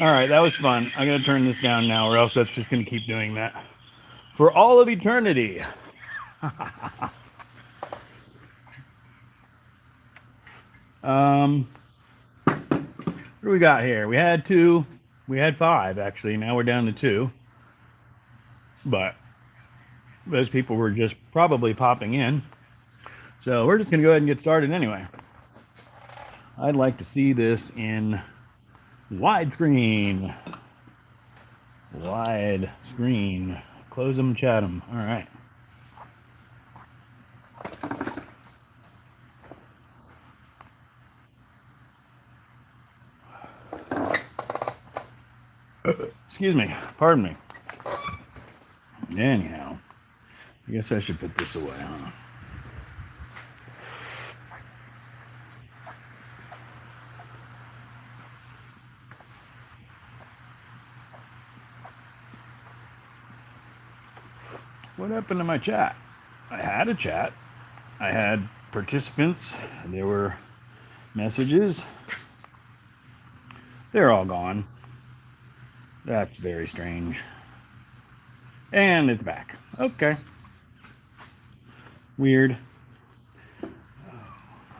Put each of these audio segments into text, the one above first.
All right, that was fun. I'm going to turn this down now, or else that's just going to keep doing that for all of eternity. What do we got here? We had 2. We had 5, actually. Now we're down to 2. But those people were just probably popping in. So we're just going to go ahead and get started anyway. I'd like to see this in widescreen. Wide screen. Close them, chat them. All right. Excuse me. Pardon me. Anyhow, I guess I should put this away, huh? What happened to my chat? I had a chat. I had participants. There were messages. They're all gone. That's very strange. And it's back. Okay. Weird.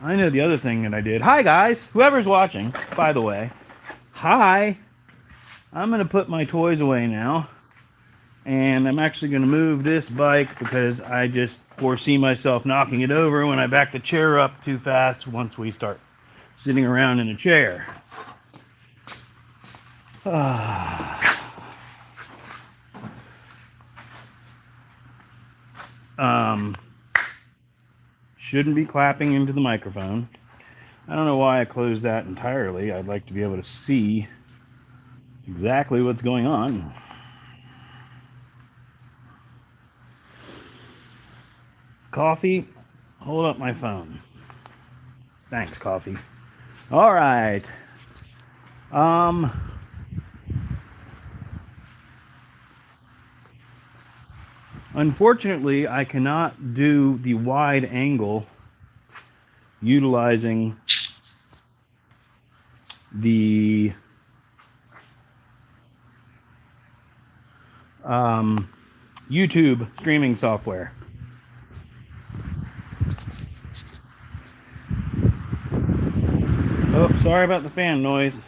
I know the other thing that I did. Hi, guys. Whoever's watching, by the way. Hi. I'm going to put my toys away now. And I'm actually going to move this bike because I just foresee myself knocking it over when I back the chair up too fast once we start sitting around in a chair. Shouldn't be clapping into the microphone. I don't know why I closed that entirely. I'd like to be able to see exactly what's going on. Coffee, hold up my phone. Thanks, coffee. All right. Unfortunately, I cannot do the wide angle utilizing the YouTube streaming software. Oh, sorry about the fan noise.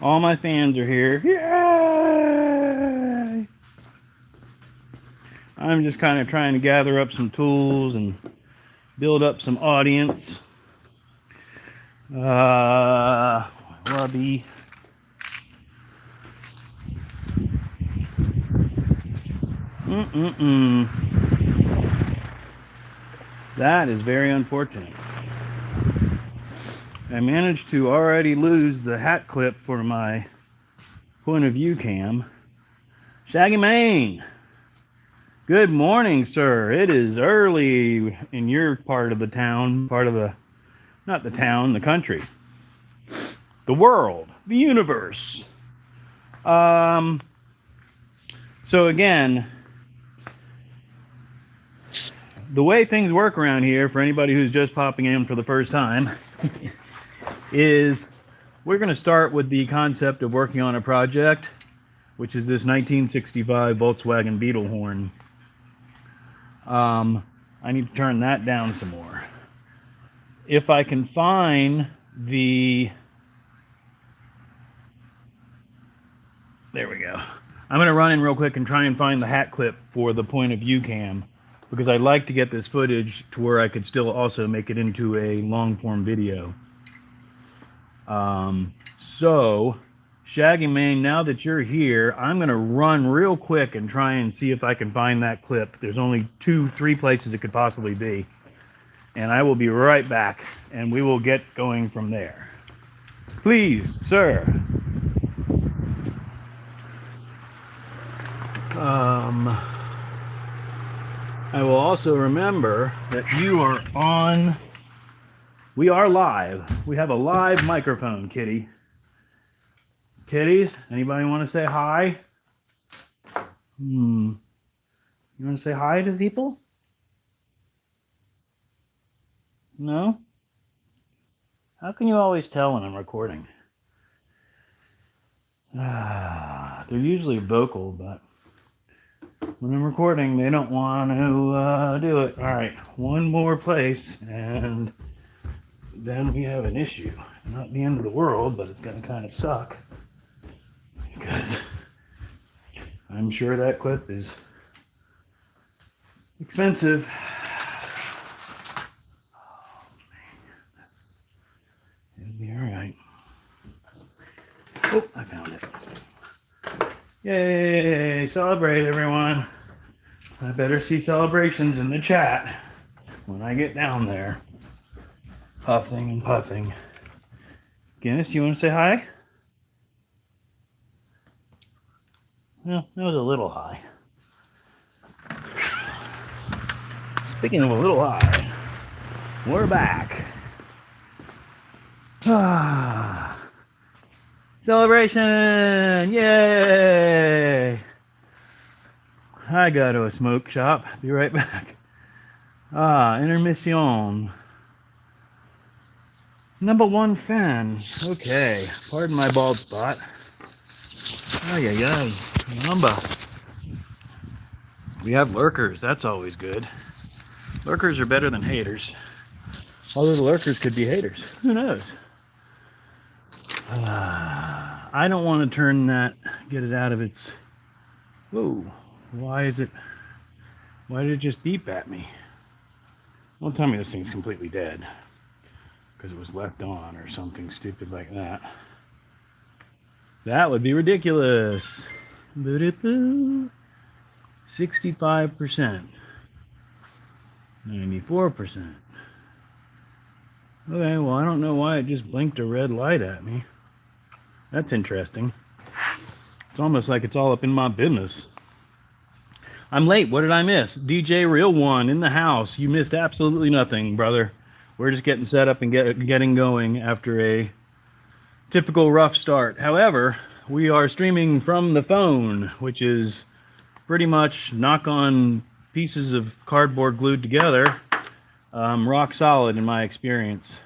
All my fans are here. Yay! I'm just kind of trying to gather up some tools and build up some audience. Lobby. That is very unfortunate. I managed to already lose the hat clip for my point of view cam. Shaggy Mane, good morning, sir. It is early in your part of the town, not the town, the country, the world, the universe. So again, the way things work around here, for anybody who's just popping in for the first time, is we're going to start with the concept of working on a project, which is this 1965 Volkswagen Beetle horn. I need to turn that down some more. If I can find the... There we go. I'm going to run in real quick and try and find the hat clip for the point of view cam, because I'd like to get this footage to where I could still also make it into a long form video. So Shaggy Mane, now that you're here, I'm going to run real quick and try and see if I can find that clip. There's only 2-3 places it could possibly be. And I will be right back, and we will get going from there. Please, sir. I will also remember that you are on... We are live. We have a live microphone, kitty. Kitties, anybody want to say hi? You want to say hi to people? No? How can you always tell when I'm recording? They're usually vocal, but when I'm recording, they don't want to do it. All right, one more place, and then we have an issue. Not the end of the world, but it's going to kind of suck. Because I'm sure that clip is expensive. Oh, man. It'll be all right. Oh, I found it. Yay! Celebrate, everyone. I better see celebrations in the chat when I get down there. Puffing and puffing. Guinness, do you want to say hi? Well, that was a little high. Speaking of a little high, we're back. Celebration! Yay! I go to a smoke shop. Be right back. Intermission. Number 1 fan. Okay, pardon my bald spot. Ay, ay, ay. Caramba. We have lurkers. That's always good. Lurkers are better than haters. Although the lurkers could be haters. Who knows? I don't want to turn that, get it out of its... Whoa. Why did it just beep at me? Don't tell me this thing's completely dead. Because it was left on or something stupid like that. That would be ridiculous. 65%. 94%. Okay, well, I don't know why it just blinked a red light at me. That's interesting. It's almost like it's all up in my business. I'm late. What did I miss? DJ Real One in the house. You missed absolutely nothing, brother. We're just getting set up and getting going after a typical rough start. However, we are streaming from the phone, which is pretty much knock on pieces of cardboard glued together. Rock solid in my experience.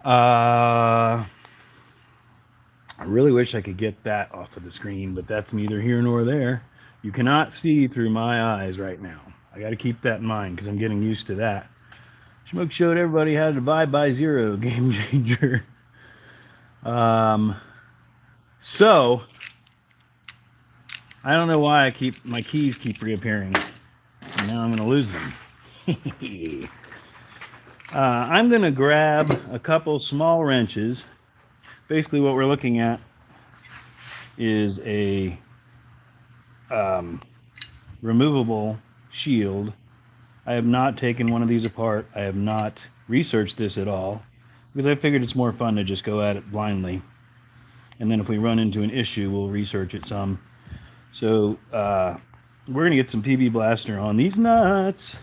I really wish I could get that off of the screen, but that's neither here nor there. You cannot see through my eyes right now. I got to keep that in mind because I'm getting used to that. Smoke showed everybody how to divide by zero. Game changer. So I don't know why my keys keep reappearing. And now I'm going to lose them. I'm going to grab a couple small wrenches. Basically what we're looking at is a removable shield I have not taken one of these apart. I have not researched this at all because I figured it's more fun to just go at it blindly. And then if we run into an issue, we'll research it some. So we're going to get some PB Blaster on these nuts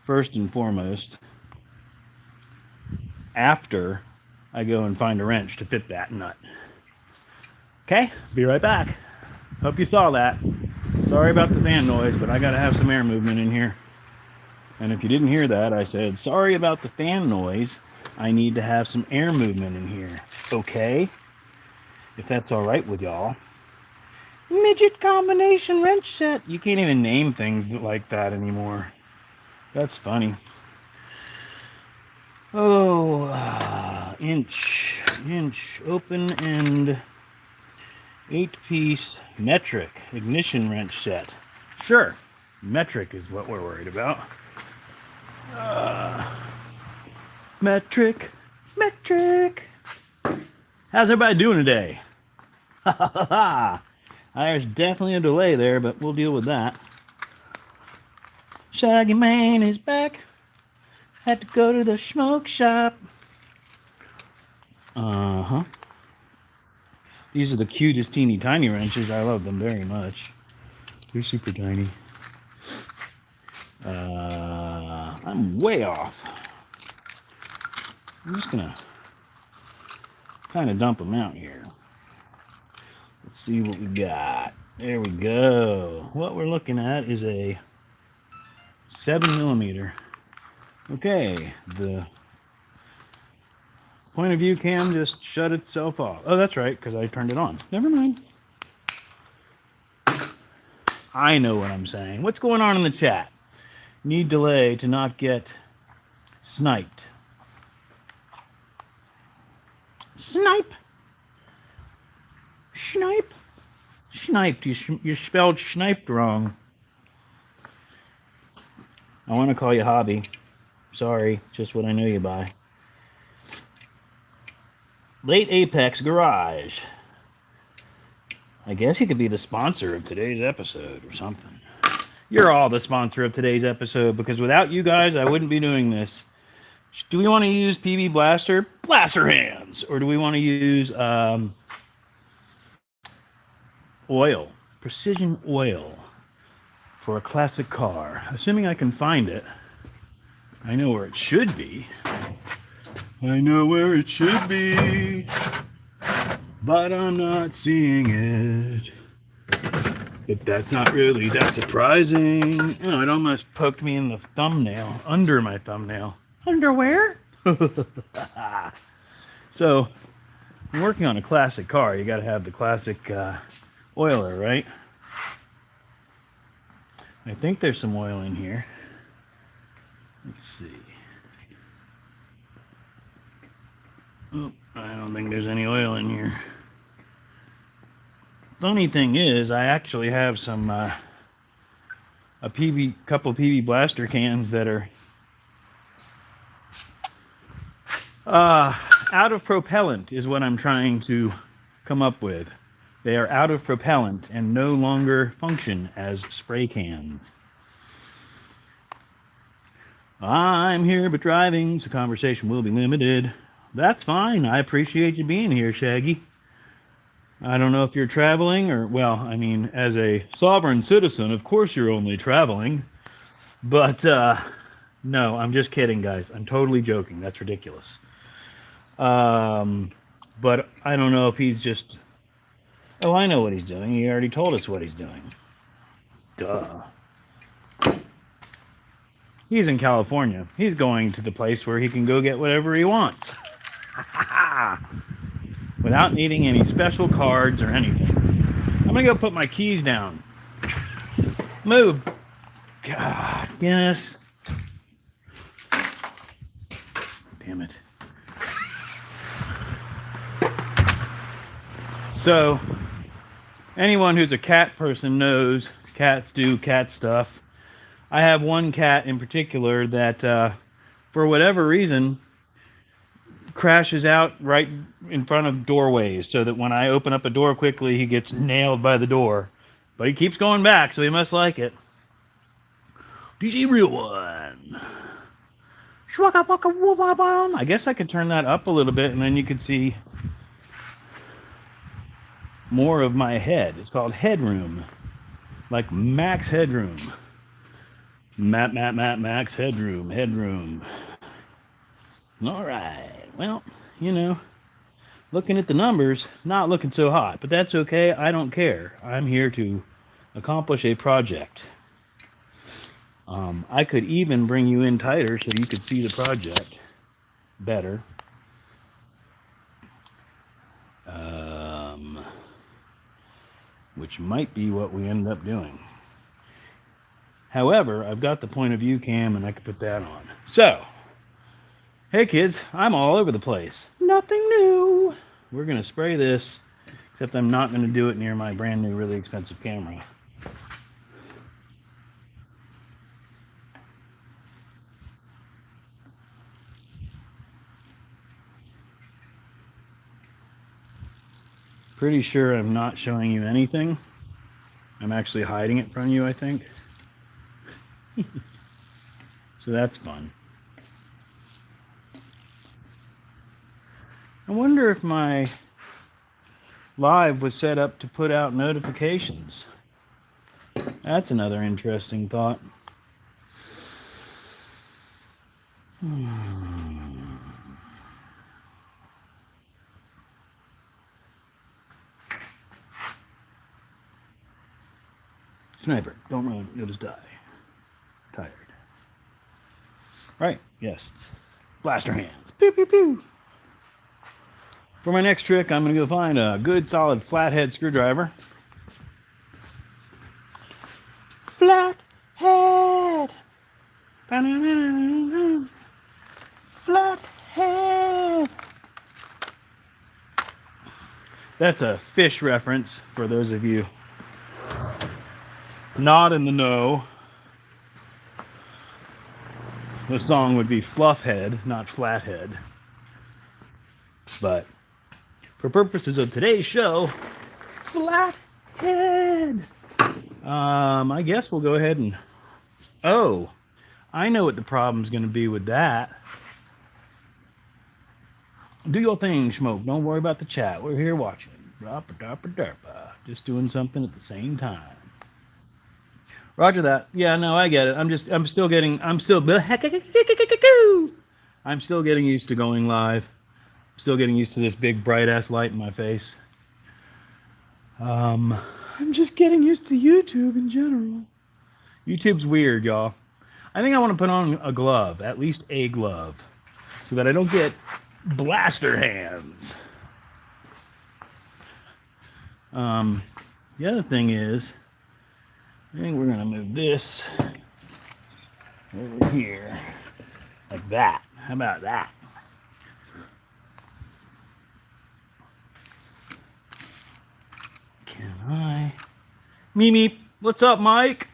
first and foremost, after I go and find a wrench to fit that nut. Okay, be right back. Hope you saw that. Sorry about the fan noise, but I got to have some air movement in here. And if you didn't hear that, I said, sorry about the fan noise. I need to have some air movement in here. Okay? If that's all right with y'all. Midget combination wrench set. You can't even name things like that anymore. That's funny. Oh, inch, open end, 8-piece metric ignition wrench set. Sure, metric is what we're worried about. Metric. How's everybody doing today? Ha ha ha ha. There's definitely a delay there, but we'll deal with that. Shaggy Man is back. Had to go to the smoke shop. These are the cutest teeny tiny wrenches. I love them very much. They're super tiny. I'm way off. I'm just gonna kind of dump them out here. Let's see what we got. There we go. What we're looking at is a 7mm. Okay, the point of view cam just shut itself off. Oh, that's right, because I turned it on. Never mind. I know what I'm saying. What's going on in the chat? Need delay to not get sniped. Snipe. Snipe. Sniped. You spelled sniped wrong. I want to call you Hobby. Sorry, just what I know you by. Late Apex Garage. I guess you could be the sponsor of today's episode or something. You're all the sponsor of today's episode because without you guys, I wouldn't be doing this. Do we want to use PB Blaster? Blaster hands! Or do we want to use oil? Precision oil for a classic car. Assuming I can find it. I know where it should be. I know where it should be. But I'm not seeing it. But that's not really that surprising. Oh, it almost poked me in the thumbnail. Under my thumbnail. Underwear? So, I'm working on a classic car. You gotta have the classic oiler, right? I think there's some oil in here. Let's see. Oh, I don't think there's any oil in here. Funny thing is, I actually have some couple PB Blaster cans that are out of propellant is what I'm trying to come up with. They are out of propellant and no longer function as spray cans. I'm here but driving, so conversation will be limited. That's fine. I appreciate you being here, Shaggy. I don't know if you're traveling or, well, I mean, as a sovereign citizen, of course you're only traveling. But, no, I'm just kidding, guys. I'm totally joking. That's ridiculous. But I don't know if he's just... Oh, I know what he's doing. He already told us what he's doing. Duh. He's in California. He's going to the place where he can go get whatever he wants. Without needing any special cards or anything. I'm going to go put my keys down. Move. God, yes. Damn it. So, anyone who's a cat person knows cats do cat stuff. I have one cat in particular that, for whatever reason, crashes out right in front of doorways so that when I open up a door quickly, he gets nailed by the door. But he keeps going back, so he must like it. DJ Real One. I guess I could turn that up a little bit and then you could see more of my head. It's called headroom. Like max headroom. Max headroom. Alright. Well, you know, looking at the numbers, not looking so hot. But that's okay. I don't care. I'm here to accomplish a project. I could even bring you in tighter so you could see the project better. Which might be what we end up doing. However, I've got the point of view cam and I can put that on. So, hey kids, I'm all over the place. Nothing new. We're going to spray this, except I'm not going to do it near my brand new, really expensive camera. Pretty sure I'm not showing you anything. I'm actually hiding it from you, I think. So that's fun. I wonder if my live was set up to put out notifications. That's another interesting thought. Sniper, don't run, you'll just die. Tired. Right, yes. Blaster hands. Pew, pew, pew. For my next trick, I'm going to go find a good solid flathead screwdriver. Flathead. Flathead. That's a fish reference for those of you not in the know. The song would be Fluffhead, not Flathead. But for purposes of today's show, Flathead. I guess we'll go ahead and... Oh, I know what the problem's going to be with that. Do your thing, Smoke. Don't worry about the chat. We're here watching. Just doing something at the same time. Roger that. Yeah, no, I get it. I'm still getting used to going live. I'm still getting used to this big bright ass light in my face. I'm just getting used to YouTube in general. YouTube's weird, y'all. I think I want to put on a glove, at least a glove, so that I don't get blaster hands. The other thing is, I think we're going to move this over here, like that. How about that? Can I? Meep. What's up, Mike?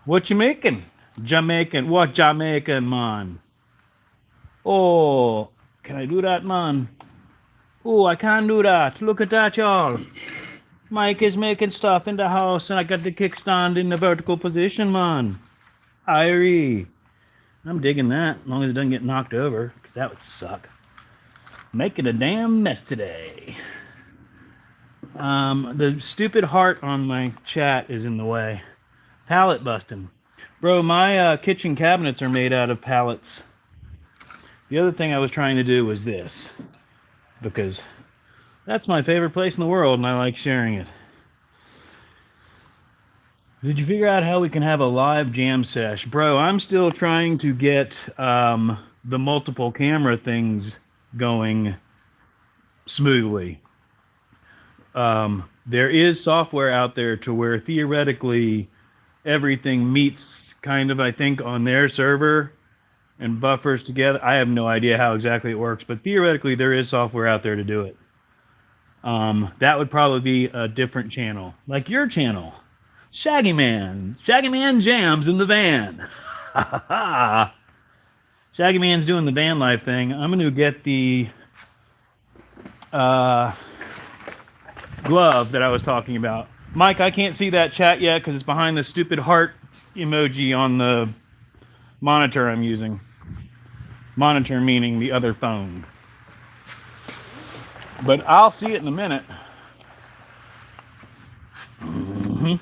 What you making? Jamaican. What Jamaican, man? Oh, can I do that, man? Oh, I can't do that. Look at that, y'all. Mike is making stuff in the house, and I got the kickstand in the vertical position, man. Irie. I'm digging that, as long as it doesn't get knocked over, because that would suck. Making a damn mess today. The stupid heart on my chat is in the way. Pallet busting. Bro, my kitchen cabinets are made out of pallets. The other thing I was trying to do was this, because that's my favorite place in the world, and I like sharing it. Did you figure out how we can have a live jam sesh? Bro, I'm still trying to get the multiple camera things going smoothly. There is software out there to where theoretically everything meets kind of, I think, on their server and buffers together. I have no idea how exactly it works, but theoretically there is software out there to do it. That would probably be a different channel, like your channel. Shaggy Man jams in the van. Shaggy Man's doing the van life thing. I'm going to get the glove that I was talking about. Mike, I can't see that chat yet because it's behind the stupid heart emoji on the monitor I'm using. Monitor meaning the other phone. But I'll see it in a minute. Mm-hmm.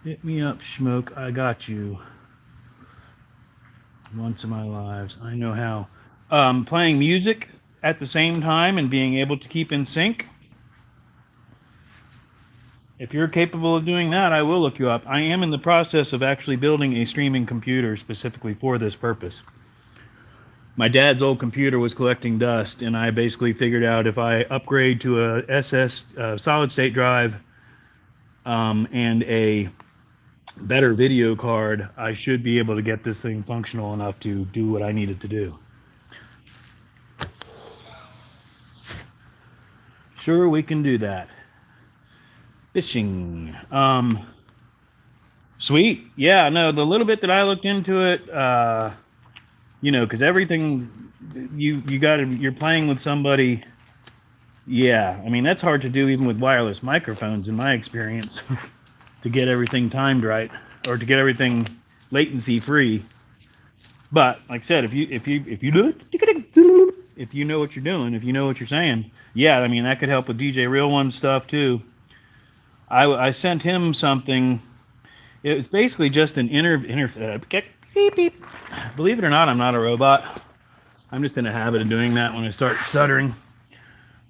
Hit me up, Schmoke. I got you. Once in my lives. I know how. Playing music at the same time and being able to keep in sync. If you're capable of doing that, I will look you up. I am in the process of actually building a streaming computer specifically for this purpose. My dad's old computer was collecting dust, and I basically figured out if I upgrade to a SS solid state drive and a better video card, I should be able to get this thing functional enough to do what I need it to do. Sure, we can do that. Fishing. Sweet. Yeah, no, the little bit that I looked into it, you know, because everything you're playing with somebody. Yeah, I mean, that's hard to do even with wireless microphones in my experience. To get everything timed right, or to get everything latency free. But like I said, if you do it, if you know what you're doing, if you know what you're saying, yeah, I mean that could help with DJ Real One stuff too. I sent him something. It was basically just an beep beep. Believe it or not, I'm not a robot. I'm just in a habit of doing that when I start stuttering,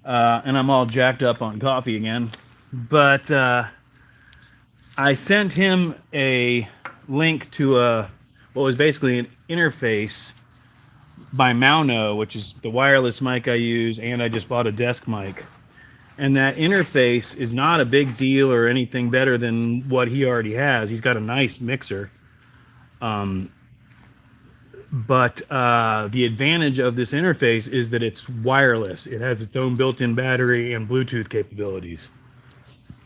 and I'm all jacked up on coffee again. But I sent him a link to what was basically an interface by Mauno, which is the wireless mic I use, and I just bought a desk mic. And that interface is not a big deal or anything better than what he already has. He's got a nice mixer. But the advantage of this interface is that it's wireless. It has its own built-in battery and Bluetooth capabilities.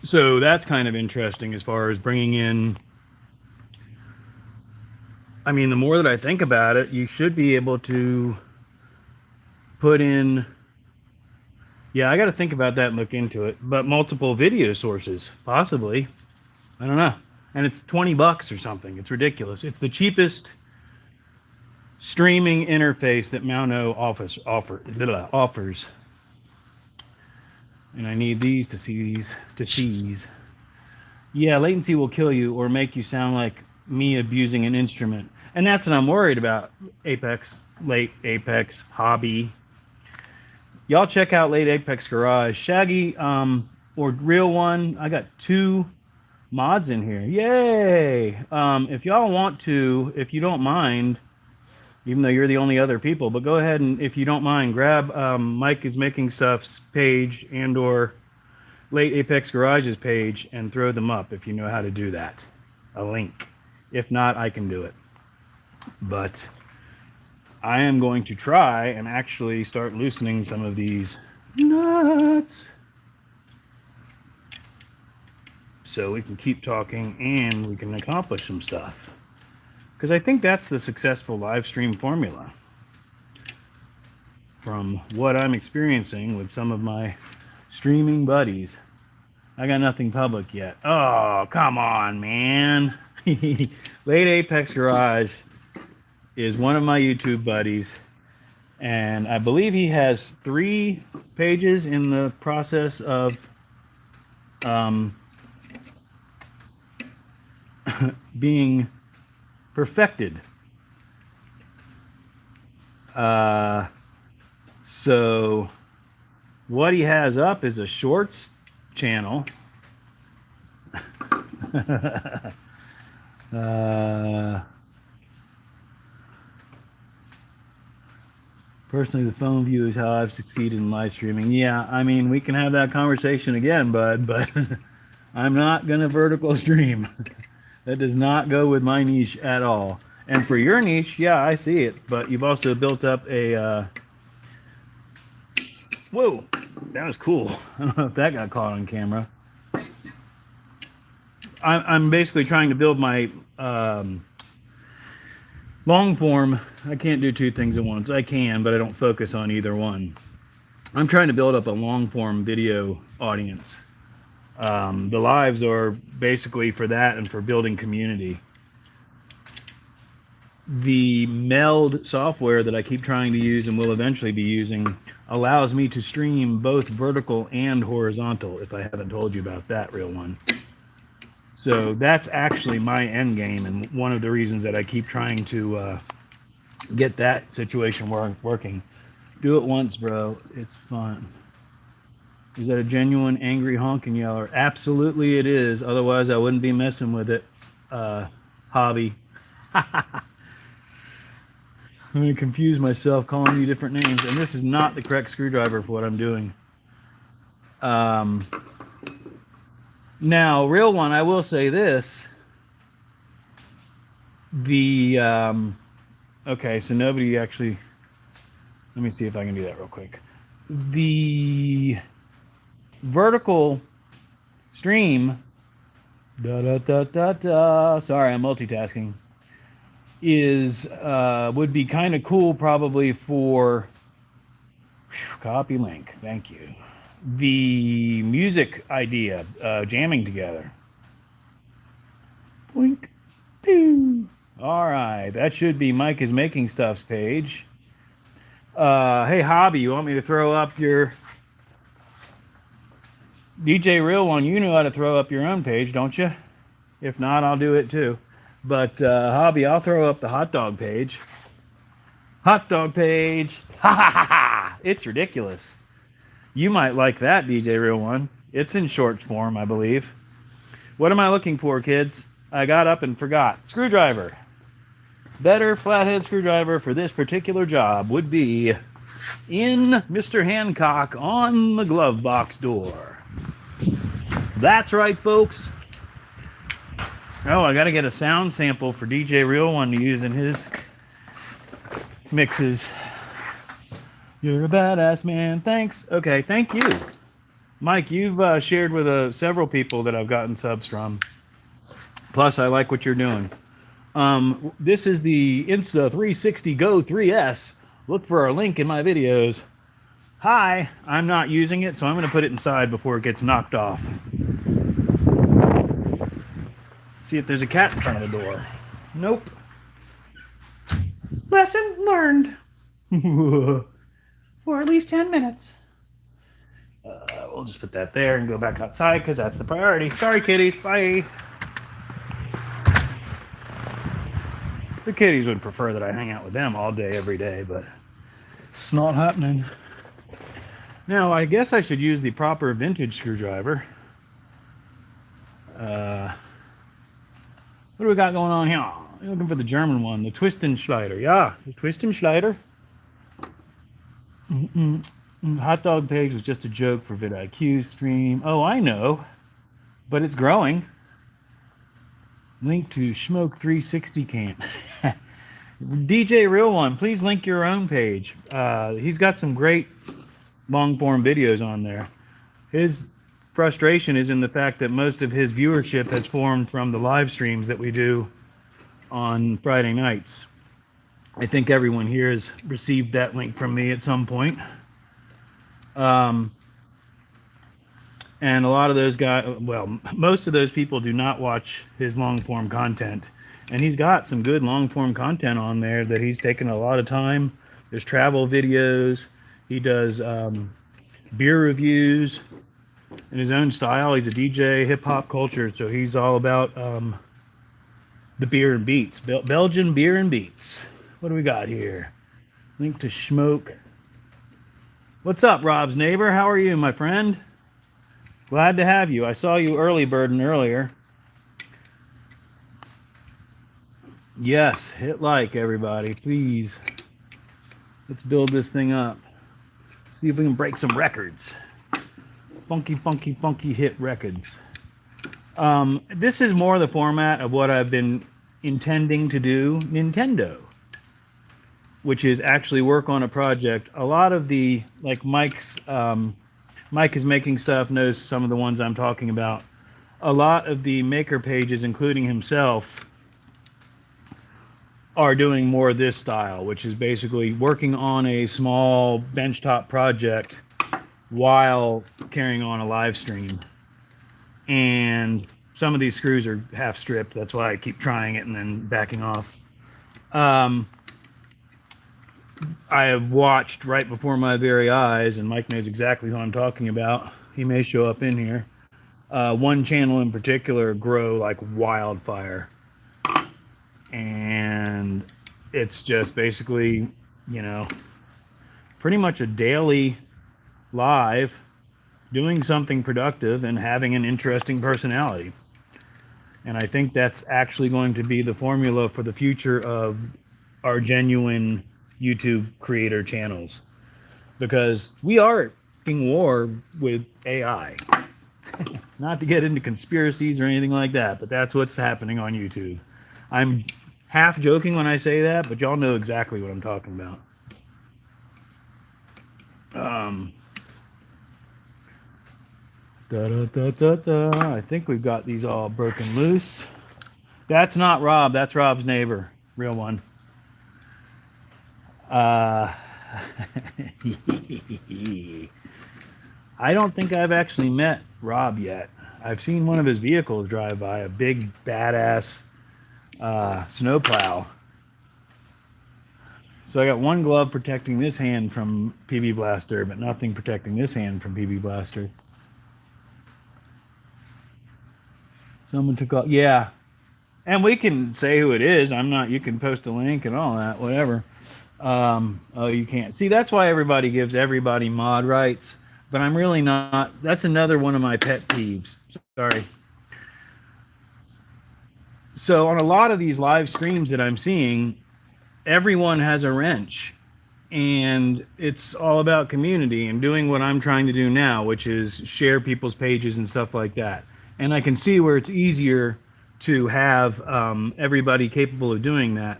So that's kind of interesting as far as bringing in. I mean, the more that I think about it, you should be able to put in. Yeah, I got to think about that and look into it. But multiple video sources, possibly. I don't know. And it's $20 or something. It's ridiculous. It's the cheapest streaming interface that Mauno offers. And I need these to see these to seize. Yeah, latency will kill you or make you sound like me abusing an instrument. And that's what I'm worried about. Late Apex, Hobby. Y'all check out Late Apex Garage. Shaggy or Real One. I got 2 mods in here. Yay! If y'all want to, if you don't mind, even though you're the only other people, but go ahead and, if you don't mind, grab Mike is Making Stuff's page and or Late Apex Garage's page and throw them up if you know how to do that. A link. If not, I can do it. But I am going to try and actually start loosening some of these nuts so we can keep talking and we can accomplish some stuff. Because I think that's the successful live stream formula from what I'm experiencing with some of my streaming buddies. I got nothing public yet. Oh, come on, man. Late Apex Garage is one of my YouTube buddies, and I believe he has 3 pages in the process of being perfected. So what he has up is a shorts channel. Personally, the phone view is how I've succeeded in live streaming. Yeah, I mean, we can have that conversation again, bud, but I'm not going to vertical stream. That does not go with my niche at all. And for your niche, yeah, I see it. But you've also built up a... Whoa, that was cool. I don't know if that got caught on camera. I'm basically trying to build my Long form, I can't do two things at once. I can, but I don't focus on either one. I'm trying to build up a long form video audience. The lives are basically for that and for building community. The Meld software that I keep trying to use and will eventually be using allows me to stream both vertical and horizontal, if I haven't told you about that, real one. So that's actually my end game, and one of the reasons that I keep trying to get that situation working. Do it once, bro. It's fun. Is that a genuine angry honking yeller? Absolutely it is. Otherwise, I wouldn't be messing with it. Hobby. I'm going to confuse myself calling you different names. And this is not the correct screwdriver for what I'm doing. Now, real one, I will say this. Okay, so nobody actually... Let me see if I can do that real quick. The vertical stream... Sorry, I'm multitasking. Would be kind of cool probably for... Copy link. Thank you. The music idea, jamming together. Boink. Pew. All right, that should be Mike is Making Stuff's page. Hey, Hobby, you want me to throw up your... DJ Real One, you know how to throw up your own page, don't you? If not, I'll do it too. But Hobby, I'll throw up the hot dog page. Hot dog page. Ha ha ha ha. It's ridiculous. You might like that, DJ Real One. It's in short form, I believe. What am I looking for, kids? I got up and forgot. Screwdriver. Better flathead screwdriver for this particular job would be in Mr. Hancock on the glove box door. That's right, folks. Oh, I got to get a sound sample for DJ Real One to use in his mixes. You're a badass man. Thanks. Okay, thank you. Mike, you've shared with several people that I've gotten subs from. Plus, I like what you're doing. This is the Insta360 Go 3S. Look for our link in my videos. Hi, I'm not using it, so I'm going to put it inside before it gets knocked off. See if there's a cat in front of the door. Nope. Lesson learned. For at least 10 minutes. We'll just put that there and go back outside because that's the priority. Sorry, kitties. Bye. The kitties would prefer that I hang out with them all day, every day, but it's not happening. Now, I guess I should use the proper vintage screwdriver. What do we got going on here? I'm looking for the German one, the Twistenschleider. Yeah, the Twistenschleider. Hot dog page was just a joke for vidIQ stream. Oh, I know, but it's growing. Link to Smoke 360 camp. DJ Real One, please link your own page. He's got some great long form videos on there. His frustration is in the fact that most of his viewership has formed from the live streams that we do on Friday nights. I think everyone here has received that link from me at some point. And a lot of those guys, well, most of those people do not watch his long form content. And he's got some good long form content on there that he's taken a lot of time. There's travel videos. He does beer reviews in his own style. He's a DJ, hip hop culture, so he's all about the beer and beats. Belgian beer and beats. What do we got here? Link to Smoke. What's up, Rob's neighbor? How are you, my friend? Glad to have you. I saw you early birding earlier. Yes, hit like, everybody, please. Let's build this thing up. See if we can break some records. Funky, funky, funky hit records. This is more the format of what I've been intending to do Nintendo, which is actually work on a project. A lot of the, like Mike's, Mike is Making Stuff, knows some of the ones I'm talking about. A lot of the maker pages, including himself, are doing more of this style, which is basically working on a small benchtop project while carrying on a live stream. And some of these screws are half stripped. That's why I keep trying it and then backing off. I have watched right before my very eyes, and Mike knows exactly who I'm talking about. He may show up in here. One channel in particular grow like wildfire. And it's just basically, you know, pretty much a daily live doing something productive and having an interesting personality. And I think that's actually going to be the formula for the future of our genuine YouTube creator channels, because we are in war with AI. Not to get into conspiracies or anything like that, but that's what's happening on YouTube. I'm half joking when I say that, but y'all know exactly what I'm talking about. I think we've got these all broken loose. That's not Rob. That's Rob's neighbor. Real one. I don't think I've actually met Rob yet. I've seen one of his vehicles drive by, a big badass snowplow. So I got one glove protecting this hand from PB Blaster, but nothing protecting this hand from PB Blaster. Someone took off. Yeah. And we can say who it is. I'm not, you can post a link and all that, whatever. Oh, you can't. See, that's why everybody gives everybody mod rights, but I'm really not. That's another one of my pet peeves. Sorry. So on a lot of these live streams that I'm seeing, everyone has a wrench, and it's all about community and doing what I'm trying to do now, which is share people's pages and stuff like that. And I can see where it's easier to have everybody capable of doing that.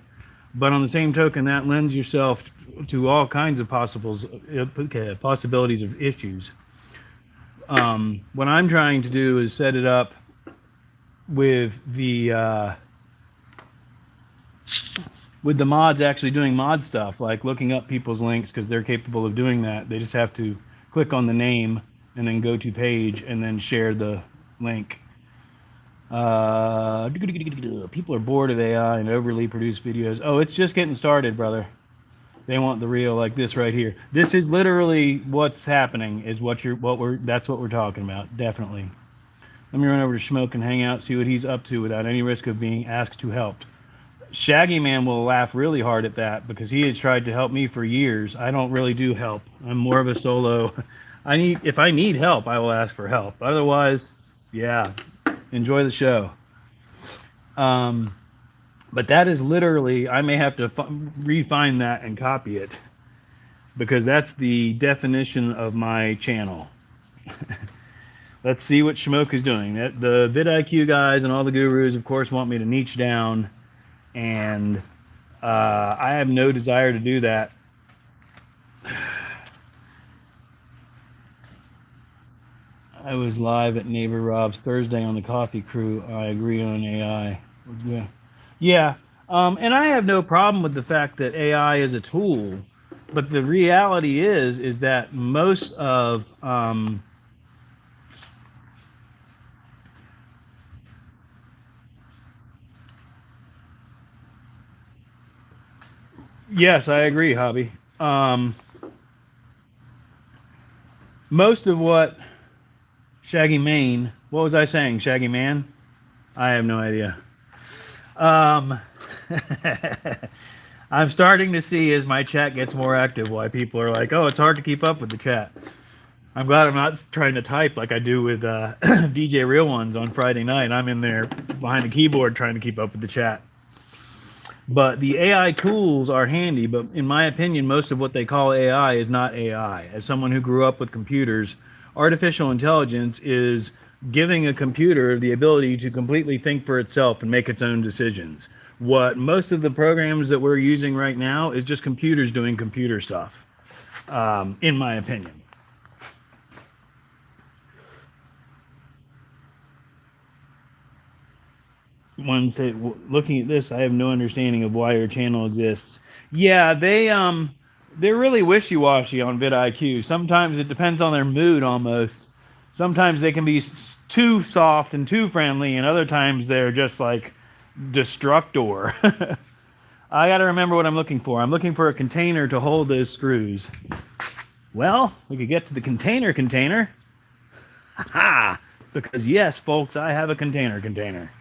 But on the same token, that lends yourself to all kinds of possibilities of issues. What I'm trying to do is set it up with the mods actually doing mod stuff, like looking up people's links, because they're capable of doing that. They just have to click on the name and then go to page and then share the link. People are bored of AI and overly produced videos. Oh, it's just getting started, brother. They want the real, like this right here. This is literally what's happening. That's what we're talking about. Definitely. Let me run over to Schmoke and hang out, see what he's up to without any risk of being asked to help. Shaggy Man will laugh really hard at that, because he has tried to help me for years. I don't really do help. I'm more of a solo. If I need help, I will ask for help. Otherwise, yeah, enjoy the show. But that is literally, I may have to refine that and copy it, because that's the definition of my channel. Let's see what Schmoke is doing. The vidIQ guys and all the gurus, of course, want me to niche down, and I have no desire to do that. I was live at Neighbor Rob's Thursday on the Coffee Crew. I agree on AI. Yeah. And I have no problem with the fact that AI is a tool, but the reality is that most of yes, I agree, Hobby. Most of what Shaggy Mane, what was I saying? Shaggy Man? I have no idea. I'm starting to see, as my chat gets more active, why people are like, oh, it's hard to keep up with the chat. I'm glad I'm not trying to type like I do with DJ Real Ones on Friday night. I'm in there behind the keyboard trying to keep up with the chat. But the AI tools are handy, but in my opinion, most of what they call AI is not AI. As someone who grew up with computers, artificial intelligence is giving a computer the ability to completely think for itself and make its own decisions. What most of the programs that we're using right now is just computers doing computer stuff, in my opinion. one say, looking at this, I have no understanding of why your channel exists. Yeah, they're really wishy-washy on vidIQ. Sometimes it depends on their mood almost. Sometimes they can be too soft and too friendly, and other times they're just like destructor. I got to remember what I'm looking for. I'm looking for a container to hold those screws. Well, we could get to the container. Ha! Because yes, folks, I have a container.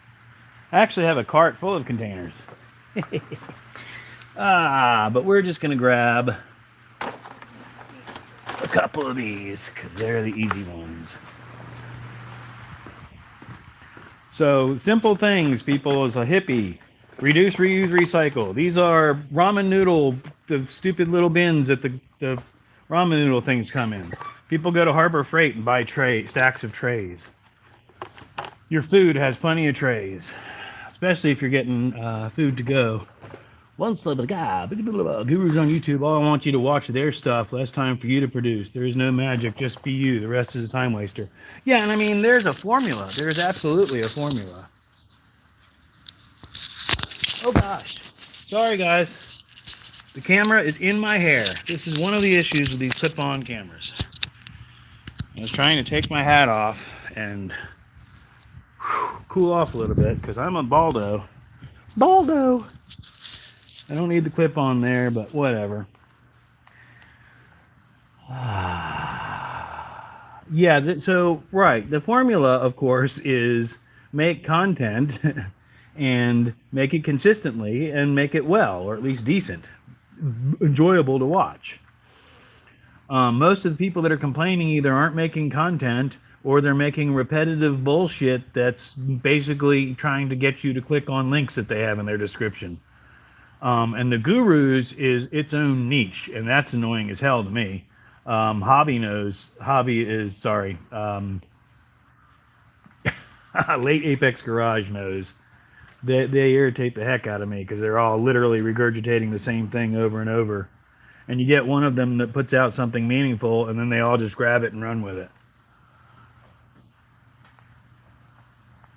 I actually have a cart full of containers. But we're just going to grab a couple of these because they're the easy ones. So, simple things, people, as a hippie. Reduce, reuse, recycle. These are ramen noodle, the stupid little bins that the ramen noodle things come in. People go to Harbor Freight and buy stacks of trays. Your food has plenty of trays, especially if you're getting food to go. Once the gurus on YouTube, all I want you to watch their stuff, less time for you to produce. There is no magic, just be you. The rest is a time waster. Yeah, and I mean, there's a formula. There's absolutely a formula. Oh gosh. Sorry, guys. The camera is in my hair. This is one of the issues with these clip-on cameras. I was trying to take my hat off and cool off a little bit because I'm a baldo. I don't need the clip on there, but whatever. Yeah, so, right. The formula, of course, is make content and make it consistently and make it well, or at least decent, enjoyable to watch. Most of the people that are complaining either aren't making content or they're making repetitive bullshit that's basically trying to get you to click on links that they have in their description. And the gurus is its own niche, and that's annoying as hell to me. Late Apex Garage knows. They irritate the heck out of me because they're all literally regurgitating the same thing over and over. And you get one of them that puts out something meaningful, and then they all just grab it and run with it.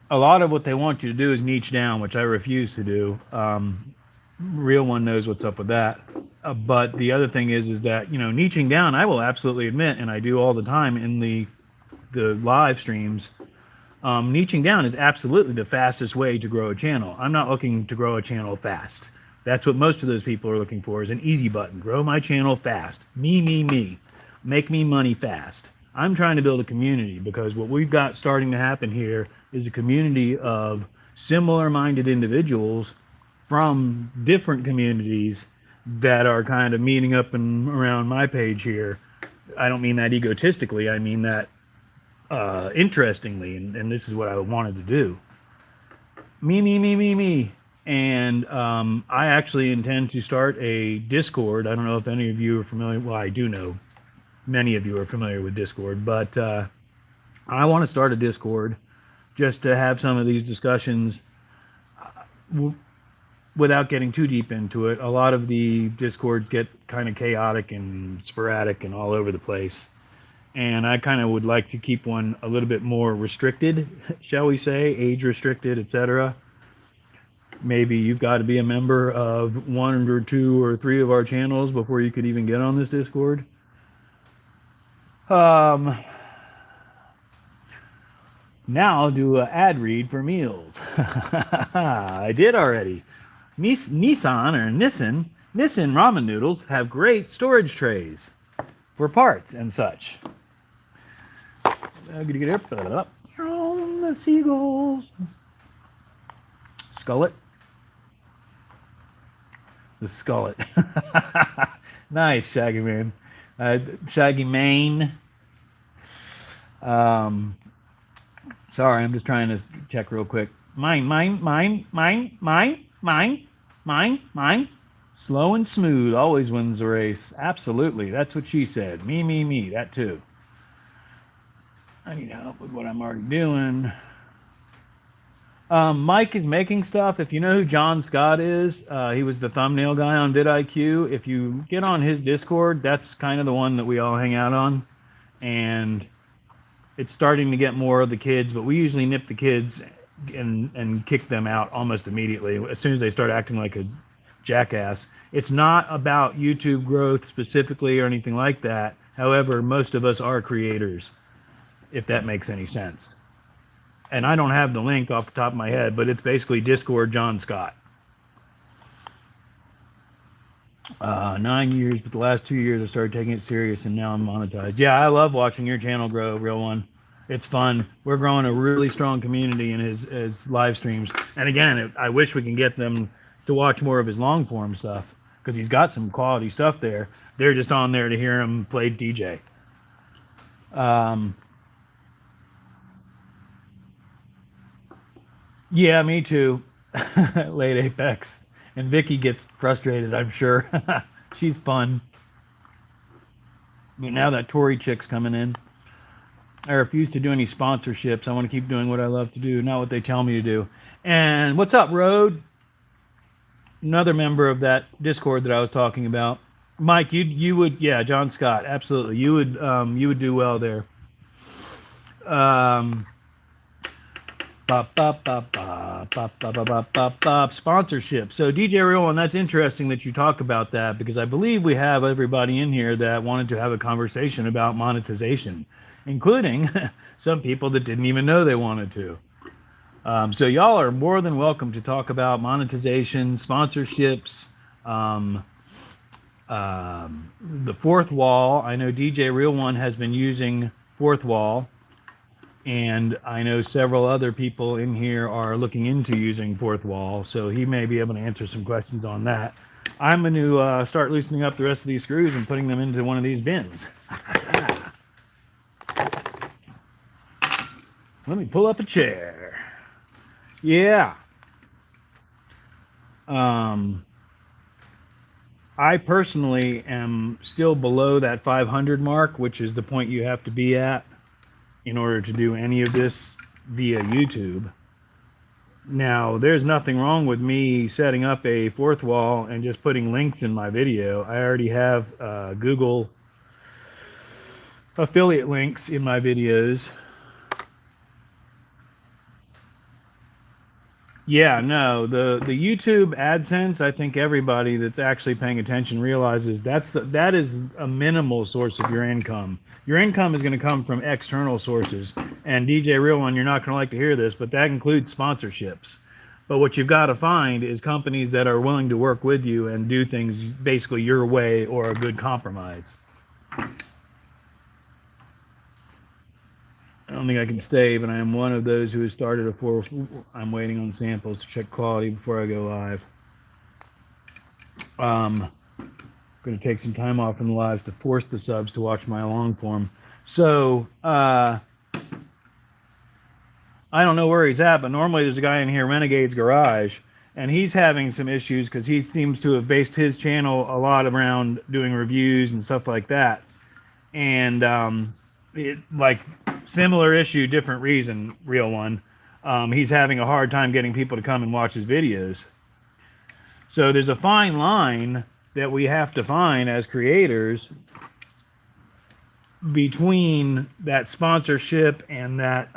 A lot of what they want you to do is niche down, which I refuse to do. Real one knows what's up with that. But the other thing is that, niching down, I will absolutely admit, and I do all the time in the live streams, niching down is absolutely the fastest way to grow a channel. I'm not looking to grow a channel fast. That's what most of those people are looking for, is an easy button. Grow my channel fast. Me. Make me money fast. I'm trying to build a community because what we've got starting to happen here is a community of similar-minded individuals from different communities that are kind of meeting up and around my page here. I don't mean that egotistically. I mean that interestingly, and this is what I wanted to do. Me. And I actually intend to start a Discord. I don't know if any of you are familiar. Well, I do know many of you are familiar with Discord, but I want to start a Discord just to have some of these discussions without getting too deep into it. A lot of the Discords get kind of chaotic and sporadic and all over the place. And I kind of would like to keep one a little bit more restricted, shall we say, age restricted, etc. Maybe you've got to be a member of 1 or 2 or 3 of our channels before you could even get on this Discord. Now I'll do an ad read for meals. I did already. Nissan ramen noodles have great storage trays for parts and such. The seagulls. Skullet. The skullet. Nice, Shaggy Man. Shaggy Mane. Sorry, I'm just trying to check real quick. Mine. Slow and smooth always wins the race. Absolutely. That's what she said. Me. That too. I need help with what I'm already doing. Mike is making stuff. If you know who John Scott is, he was the thumbnail guy on vidIQ. If you get on his Discord, that's kind of the one that we all hang out on. And it's starting to get more of the kids, but we usually nip the kids and kick them out almost immediately as soon as they start acting like a jackass. It's not about YouTube growth specifically or anything like that. However, most of us are creators, if that makes any sense. And I don't have the link off the top of my head, but it's basically Discord John Scott. 9 years, but the last 2 years I started taking it serious, and now I'm monetized. Yeah, I love watching your channel grow, Real One. It's fun. We're growing a really strong community in his live streams. And again, I wish we can get them to watch more of his long form stuff, because he's got some quality stuff there. They're just on there to hear him play DJ. Yeah, me too. Late Apex. And Vicky gets frustrated, I'm sure. She's fun. But now that Tory chick's coming in, I refuse to do any sponsorships. I want to keep doing what I love to do, not what they tell me to do. And what's up, Road? Another member of that Discord that I was talking about. Mike, you would, yeah, John Scott, absolutely. You would do well there. Sponsorship. So DJ Real One, that's interesting that you talk about that, because I believe we have everybody in here that wanted to have a conversation about monetization, including some people that didn't even know they wanted to. So y'all are more than welcome to talk about monetization, sponsorships, the fourth wall. I know DJ Real One has been using fourth wall, and I know several other people in here are looking into using fourth wall, so he may be able to answer some questions on that. I'm going to start loosening up the rest of these screws and putting them into one of these bins. Let me pull up a chair. Yeah. I personally am still below that 500 mark, which is the point you have to be at in order to do any of this via YouTube. Now, there's nothing wrong with me setting up a fourth wall and just putting links in my video. I already have Google affiliate links in my videos. Yeah, no, the YouTube AdSense, I think everybody that's actually paying attention realizes that is a minimal source of your income. Your income is going to come from external sources. And DJ Real One, you're not going to like to hear this, but that includes sponsorships. But what you've got to find is companies that are willing to work with you and do things basically your way or a good compromise. I don't think I can stay, but I am one of those who has started a four. I'm waiting on samples to check quality before I go live. Going to take some time off in the lives to force the subs to watch my long form. So, I don't know where he's at, but normally there's a guy in here, Renegade's Garage, and he's having some issues because he seems to have based his channel a lot around doing reviews and stuff like that. And, like, similar issue, different reason, Real One. He's having a hard time getting people to come and watch his videos. So there's a fine line that we have to find as creators between that sponsorship and that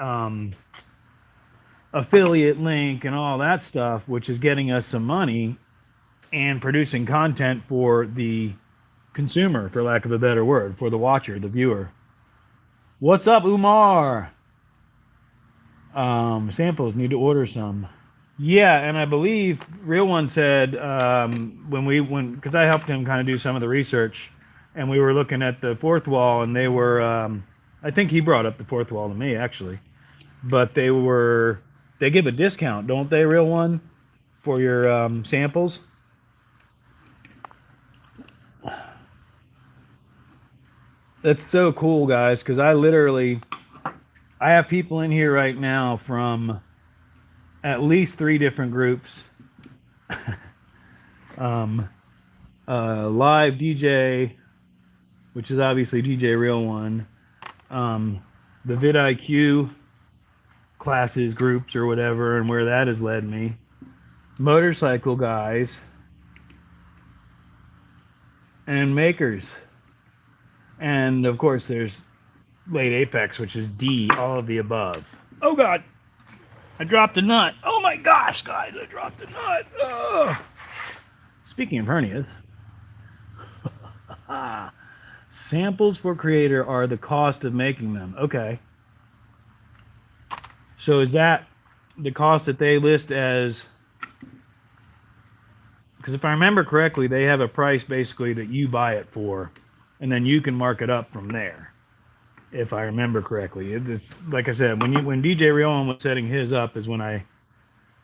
affiliate link and all that stuff, which is getting us some money, and producing content for the consumer, for lack of a better word, for the watcher, the viewer. What's up, Umar? Samples, need to order some. Yeah, and I believe Real One said because I helped him kind of do some of the research, and we were looking at the fourth wall, and they were, I think he brought up the fourth wall to me, actually. But they give a discount, don't they, Real One, for your samples? That's so cool, guys, because I have people in here right now from at least 3 different groups. Live DJ, which is obviously DJ Real One. The vidIQ classes, groups, or whatever, and where that has led me. Motorcycle guys. And makers. And, of course, there's Late Apex, which is D, all of the above. Oh, God. I dropped a nut. Oh my gosh, guys, I dropped a nut. Ugh. Speaking of hernias, samples for creator are the cost of making them. Okay. So is that the cost that they list as? Because if I remember correctly, they have a price basically that you buy it for, and then you can mark it up from there. If I remember correctly, it's like I said, when DJ Riolan was setting his up is when I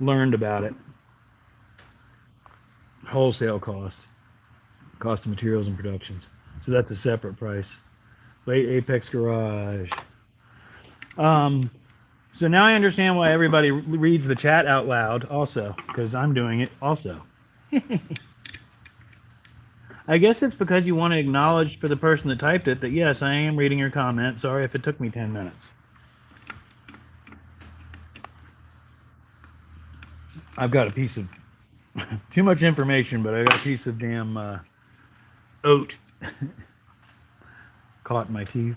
learned about it. Wholesale cost of materials and productions. So that's a separate price. Late Apex Garage. So now I understand why everybody reads the chat out loud also, because I'm doing it also. I guess it's because you want to acknowledge for the person that typed it that, yes, I am reading your comment. Sorry if it took me 10 minutes. I've got a piece of... too much information, but I got a piece of damn oat caught in my teeth.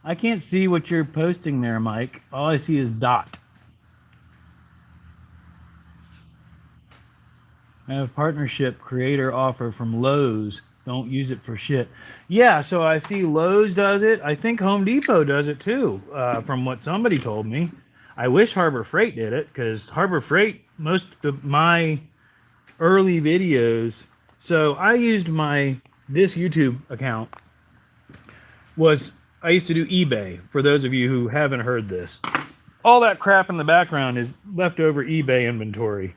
I can't see what you're posting there, Mike. All I see is dot. I have a partnership creator offer from Lowe's. Don't use it for shit. Yeah, so I see Lowe's does it. I think Home Depot does it too, from what somebody told me. I wish Harbor Freight did it, because Harbor Freight, most of my early videos, so I used this YouTube account, I used to do eBay, for those of you who haven't heard this. All that crap in the background is leftover eBay inventory.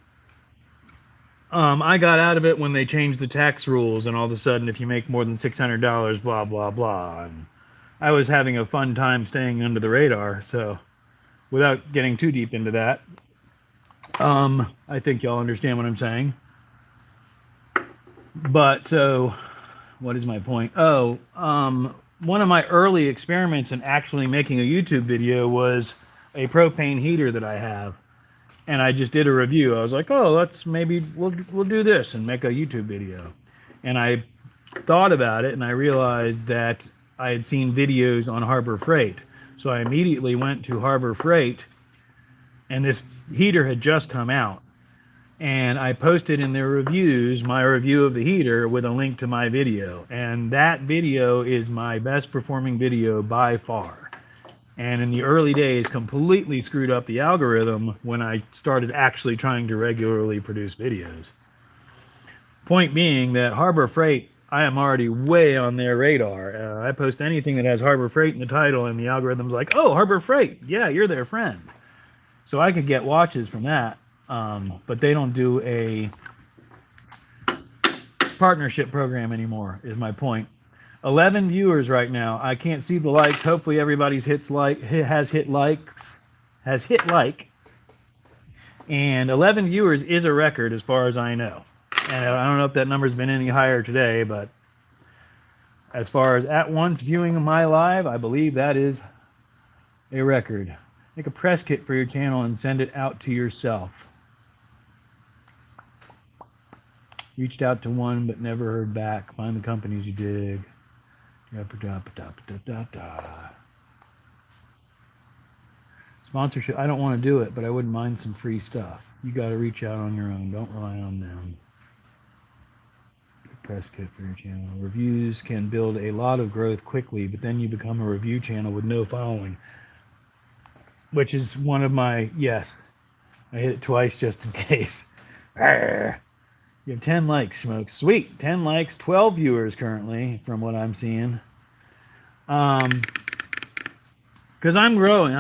I got out of it when they changed the tax rules, and all of a sudden, if you make more than $600, blah, blah, blah. And I was having a fun time staying under the radar, so without getting too deep into that, I think y'all understand what I'm saying. But, so, what is my point? Oh, one of my early experiments in actually making a YouTube video was a propane heater that I have. And I just did a review. I was like, oh, we'll do this and make a YouTube video. And I thought about it, and I realized that I had seen videos on Harbor Freight. So I immediately went to Harbor Freight, and this heater had just come out. And I posted in their reviews my review of the heater with a link to my video. And that video is my best performing video by far. And in the early days, completely screwed up the algorithm when I started actually trying to regularly produce videos. Point being that Harbor Freight, I am already way on their radar. I post anything that has Harbor Freight in the title, and the algorithm's like, oh, Harbor Freight, yeah, you're their friend. So I could get watches from that, but they don't do a partnership program anymore, is my point. 11 viewers right now. I can't see the likes. Hopefully everybody's has hit like. And 11 viewers is a record as far as I know. And I don't know if that number's been any higher today, but as far as at once viewing my live, I believe that is a record. Make a press kit for your channel and send it out to yourself. Reached out to one but never heard back. Find the companies you dig. Sponsorship. I don't want to do it, but I wouldn't mind some free stuff. You got to reach out on your own. Don't rely on them. Press kit for your channel. Reviews can build a lot of growth quickly, but then you become a review channel with no following, which is one of my, yes, I hit it twice just in case. You have 10 likes, Smokes. Sweet. 10 likes, 12 viewers currently, from what I'm seeing. Because I'm growing.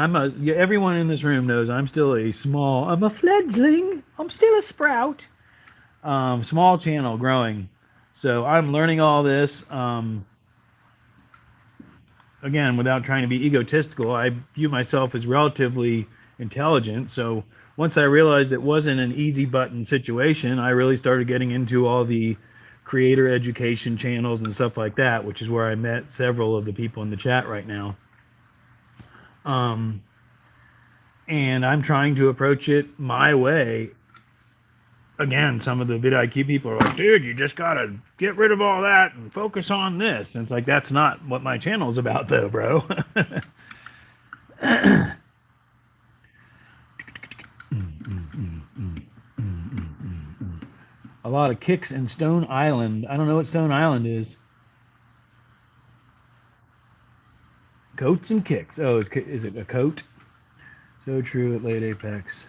Everyone in this room knows I'm still I'm a fledgling. I'm still a sprout. Small channel growing. So I'm learning all this. Again, without trying to be egotistical, I view myself as relatively intelligent. So once I realized it wasn't an easy button situation, I really started getting into all the creator education channels and stuff like that, which is where I met several of the people in the chat right now. And I'm trying to approach it my way. Again, some of the vidIQ people are like, dude, you just got to get rid of all that and focus on this. And it's like, that's not what my channel's about though, bro. lot of kicks in Stone Island. I don't know what Stone Island is. Coats and kicks. Oh, is it a coat? So true at late Apex.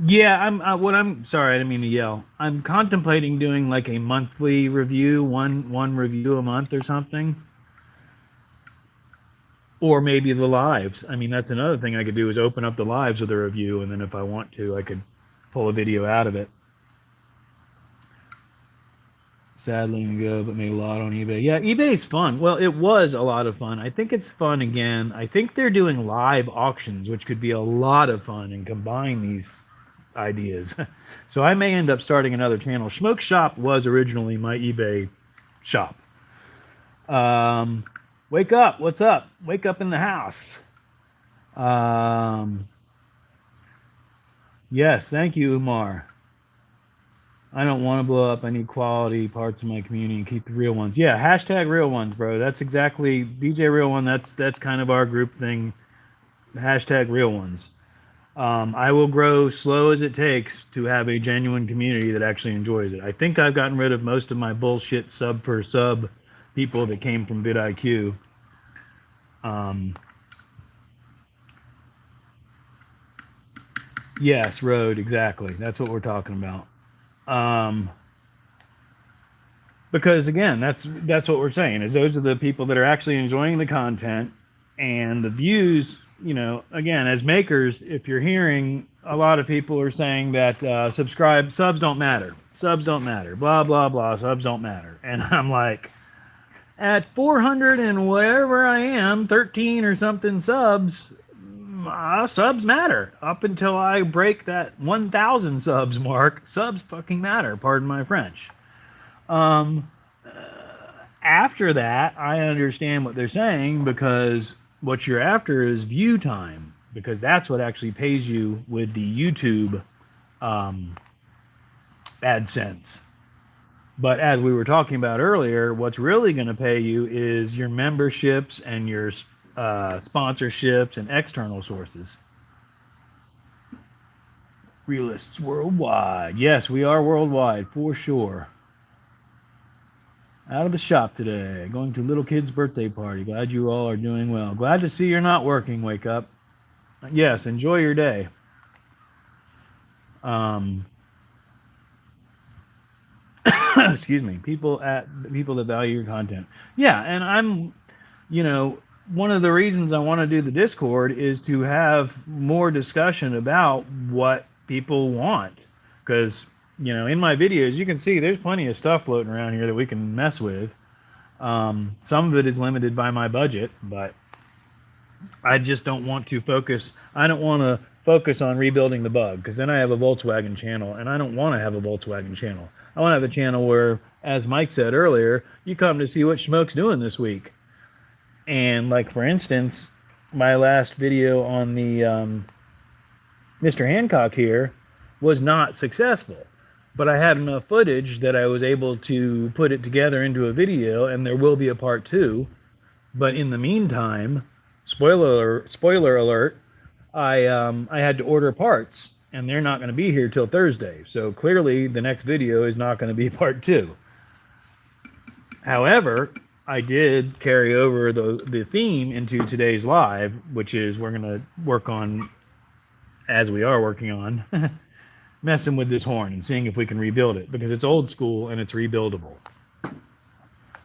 Yeah, I'm sorry, I didn't mean to yell. I'm contemplating doing like a monthly review, one review a month or something. Or maybe the lives. I mean, that's another thing I could do is open up the lives with a review, and then if I want to, I could pull a video out of it. Sadly ago, but made a lot on eBay. Yeah, eBay's fun. Well, it was a lot of fun. I think it's fun again. I think they're doing live auctions, which could be a lot of fun and combine these ideas. So I may end up starting another channel. Smoke Shop was originally my eBay shop. Wake up. What's up? Wake up in the house. Yes, thank you, Umar. I don't want to blow up. I need quality parts of my community and keep the real ones. Yeah, hashtag real ones, bro. That's exactly DJ Real One. That's kind of our group thing. Hashtag real ones. I will grow slow as it takes to have a genuine community that actually enjoys it. I think I've gotten rid of most of my bullshit sub for sub people that came from vidIQ. Yes, road, exactly. That's what we're talking about. Because again, that's what we're saying is those are the people that are actually enjoying the content and the views. You know, again, as makers, if you're hearing a lot of people are saying that subs don't matter, blah blah blah, subs don't matter, and I'm like, at 400 and whatever I am, 13 or something subs. Subs matter. Up until I break that 1,000 subs mark, subs fucking matter. Pardon my French. After that, I understand what they're saying because what you're after is view time, because that's what actually pays you with the YouTube AdSense. But as we were talking about earlier, what's really going to pay you is your memberships and your sponsorships and external sources. Realists worldwide. Yes, we are worldwide for sure. Out of the shop today. Going to little kid's birthday party. Glad you all are doing well. Glad to see you're not working. Wake up. Yes, enjoy your day. Excuse me. People that value your content. Yeah, and I'm, one of the reasons I want to do the Discord is to have more discussion about what people want. Because, in my videos, you can see there's plenty of stuff floating around here that we can mess with. Some of it is limited by my budget, but I just don't want to focus. I don't want to focus on rebuilding the bug, because then I have a Volkswagen channel, and I don't want to have a Volkswagen channel. I want to have a channel where, as Mike said earlier, you come to see what Schmoke's doing this week. And like, for instance, my last video on the Mr. Hancock here was not successful, but I had enough footage that I was able to put it together into a video, and there will be a part 2. But in the meantime, spoiler alert, I had to order parts, and they're not going to be here till Thursday. So clearly the next video is not going to be part 2. However, I did carry over the theme into today's live, which is we're going to work on, as we are working on, messing with this horn and seeing if we can rebuild it, because it's old school and it's rebuildable.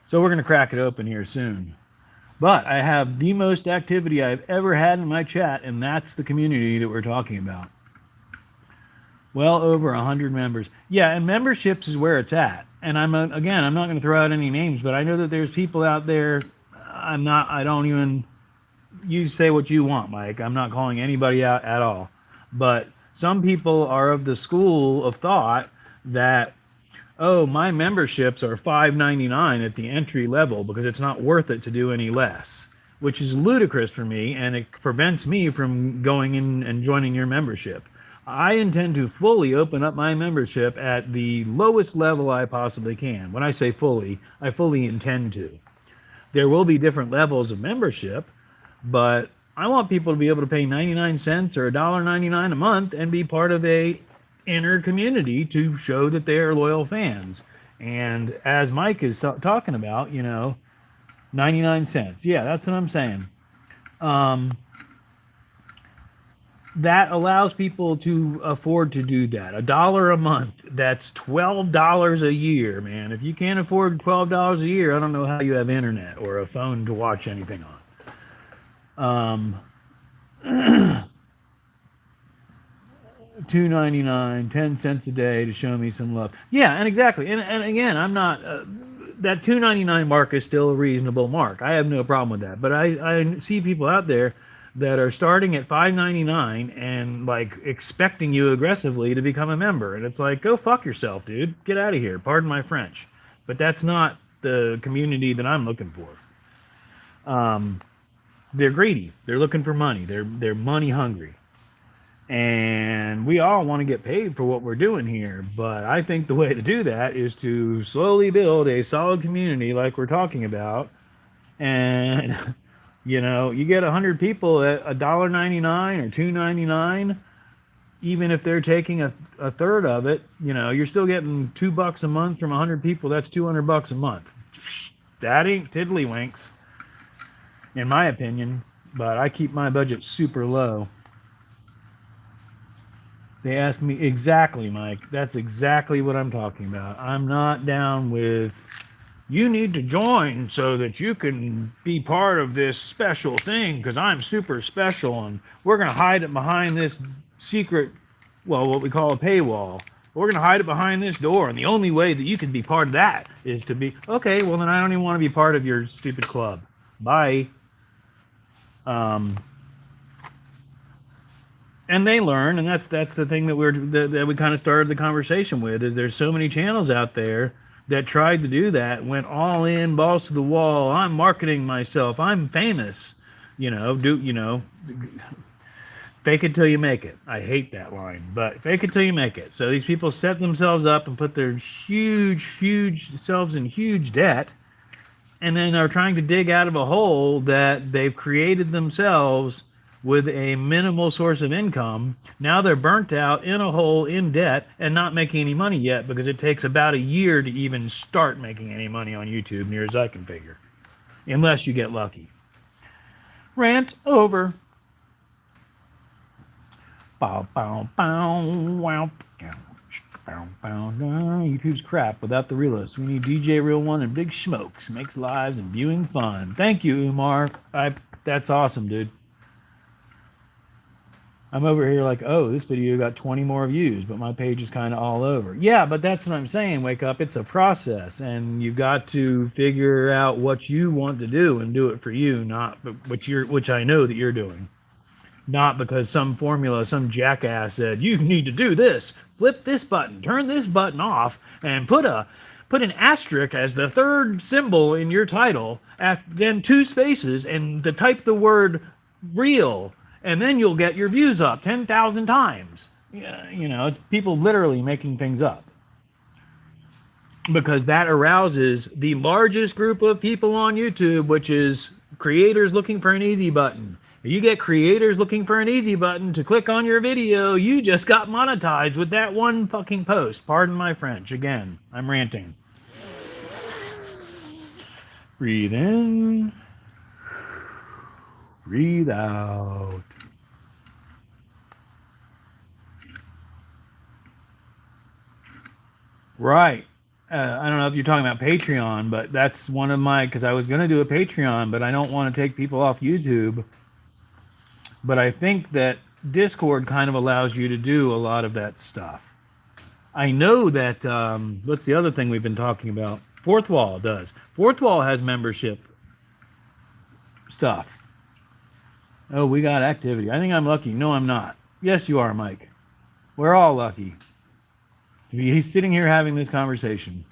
So we're going to crack it open here soon. But I have the most activity I've ever had in my chat, and that's the community that we're talking about. Well over 100 members. Yeah, and memberships is where it's at. And I'm not going to throw out any names, but I know that there's people out there. You say what you want, Mike. I'm not calling anybody out at all. But some people are of the school of thought that, oh, my memberships are $5.99 at the entry level because it's not worth it to do any less, which is ludicrous for me, and it prevents me from going in and joining your membership. I intend to fully open up my membership at the lowest level I possibly can. When I say fully, I fully intend to. There will be different levels of membership, but I want people to be able to pay 99 cents or $1.99 a month and be part of a inner community to show that they are loyal fans. And as Mike is talking about, 99 cents. Yeah, that's what I'm saying. That allows people to afford to do that. $1 a month, that's $12 a year, man. If you can't afford $12 a year, I don't know how you have internet or a phone to watch anything on. $2.99, 10 cents a day to show me some love. Yeah, and exactly. And again, I'm not that $2.99 mark is still a reasonable mark. I have no problem with that. But I see people out there that are starting at $5.99 and like expecting you aggressively to become a member. And it's like, go fuck yourself, dude. Get out of here. Pardon my French. But that's not the community that I'm looking for. They're greedy. They're looking for money. They're money hungry. And we all want to get paid for what we're doing here. But I think the way to do that is to slowly build a solid community like we're talking about. And, you get 100 people at $1.99 or $2.99, even if they're taking a third of it, you're still getting $2 a month from 100 people. That's $200 a month. That ain't tiddlywinks, in my opinion. But I keep my budget super low. They asked me exactly, Mike. That's exactly what I'm talking about. I'm not down with, you need to join so that you can be part of this special thing because I'm super special and we're going to hide it behind this secret, what we call a paywall. We're going to hide it behind this door. And the only way that you can be part of that is to be, okay, well, then I don't even want to be part of your stupid club. Bye. And they learn, and that's the thing that we kind of started the conversation with, is there's so many channels out there that tried to do that, went all in, balls to the wall. I'm marketing myself. I'm famous. Fake it till you make it. I hate that line, but fake it till you make it. So these people set themselves up and put their huge selves in huge debt, and then are trying to dig out of a hole that they've created themselves with a minimal source of income. Now they're burnt out in a hole in debt and not making any money yet because it takes about a year to even start making any money on YouTube, near as I can figure. Unless you get lucky. Rant over. Bow, bow, bow, wow. YouTube's crap without the realists. We need DJ Real One and Big Smokes. Makes lives and viewing fun. Thank you, Umar. That's awesome, dude. I'm over here like, oh, this video got 20 more views, but my page is kind of all over. Yeah, but that's what I'm saying. Wake up. It's a process, and you've got to figure out what you want to do and do it for you, not which I know that you're doing. Not because some formula, some jackass said, you need to do this, flip this button, turn this button off, and put an asterisk as the third symbol in your title, then 2 spaces, and type the word real. And then you'll get your views up 10,000 times. Yeah, it's people literally making things up. Because that arouses the largest group of people on YouTube, which is creators looking for an easy button. If you get creators looking for an easy button to click on your video, you just got monetized with that one fucking post. Pardon my French. Again, I'm ranting. Breathe in. Breathe out. Right. I don't know if you're talking about Patreon, but that's one of because I was going to do a Patreon, but I don't want to take people off YouTube. But I think that Discord kind of allows you to do a lot of that stuff. I know that, what's the other thing we've been talking about? Fourth Wall does. Fourth Wall has membership stuff. Oh, we got activity. I think I'm lucky. No, I'm not. Yes, you are, Mike. We're all lucky. He's sitting here having this conversation.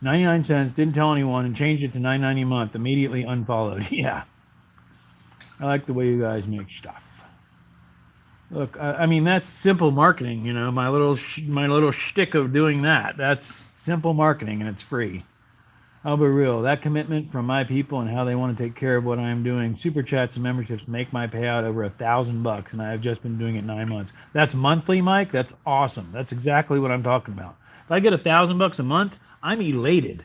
99 cents, didn't tell anyone, and changed it to $9.90 a month. Immediately unfollowed. Yeah. I like the way you guys make stuff. Look, I mean, that's simple marketing, my little shtick of doing that. That's simple marketing, and it's free. I'll be real. That commitment from my people and how they want to take care of what I'm doing. Super chats and memberships make my payout over $1,000, and I have just been doing it 9 months. That's monthly, Mike. That's awesome. That's exactly what I'm talking about. If I get $1,000 a month, I'm elated.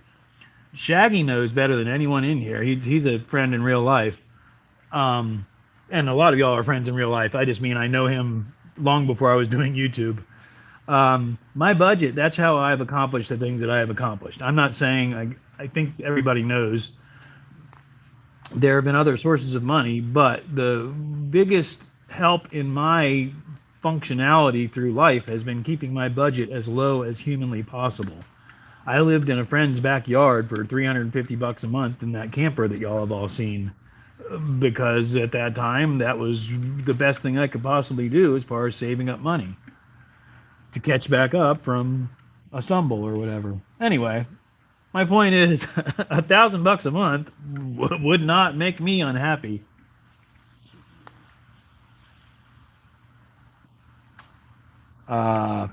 Shaggy knows better than anyone in here. He's a friend in real life, and a lot of y'all are friends in real life. I just mean I know him long before I was doing YouTube. My budget, that's how I've accomplished the things that I have accomplished. I'm not saying, I think everybody knows there have been other sources of money, but the biggest help in my functionality through life has been keeping my budget as low as humanly possible. I lived in a friend's backyard for $350 a month in that camper that y'all have all seen, because at that time that was the best thing I could possibly do as far as saving up money to catch back up from a stumble or whatever. Anyway, my point is, $1,000 a month would not make me unhappy.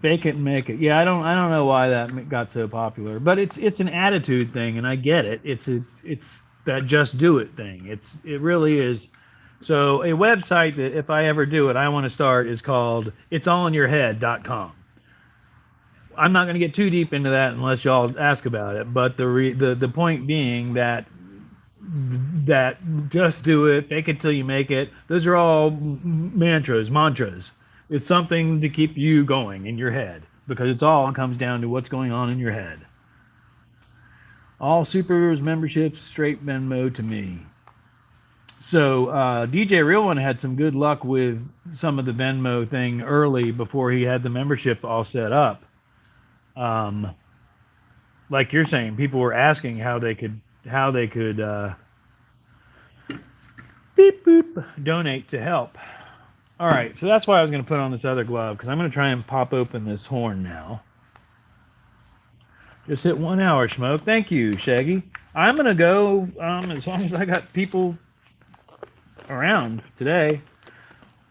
Fake it and make it. Yeah, I don't know why that got so popular, but it's an attitude thing, and I get it. It's that just do it thing. It really is. So a website that if I ever do it, I want to start is called it'sallinyourhead.com. I'm not going to get too deep into that unless y'all ask about it. But the point being that just do it, fake it till you make it. Those are all mantras. It's something to keep you going in your head, because it's all comes down to what's going on in your head. All supers memberships straight Venmo to me. So DJ Real One had some good luck with some of the Venmo thing early before he had the membership all set up. Like you're saying, people were asking how they could beep boop donate to help. All right, so that's why I was going to put on this other glove, because I'm going to try and pop open this horn now. Just hit 1 hour, Smoke. Thank you, Shaggy. I'm going to go as long as I got people around today.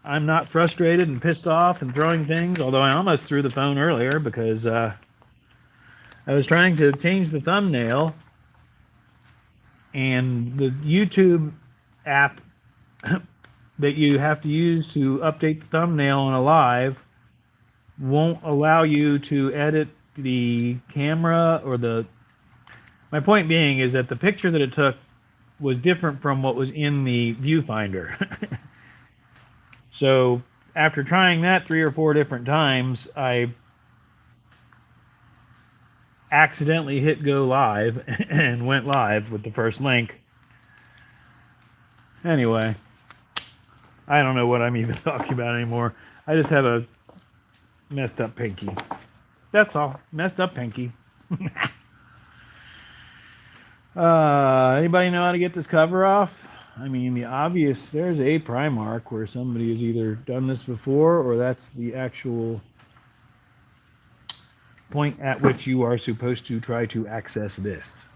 I'm not frustrated and pissed off and throwing things, although I almost threw the phone earlier because I was trying to change the thumbnail, and the YouTube app that you have to use to update the thumbnail on a live won't allow you to edit the camera or the... My point being is that the picture that it took was different from what was in the viewfinder. So after trying that 3 or 4 different times, I accidentally hit go live and went live with the first link. Anyway, I don't know what I'm even talking about anymore. I just have a messed up pinky. That's all. Messed up pinky. Anybody know how to get this cover off? I mean, the obvious, there's a Primark where somebody has either done this before, or that's the actual point at which you are supposed to try to access this.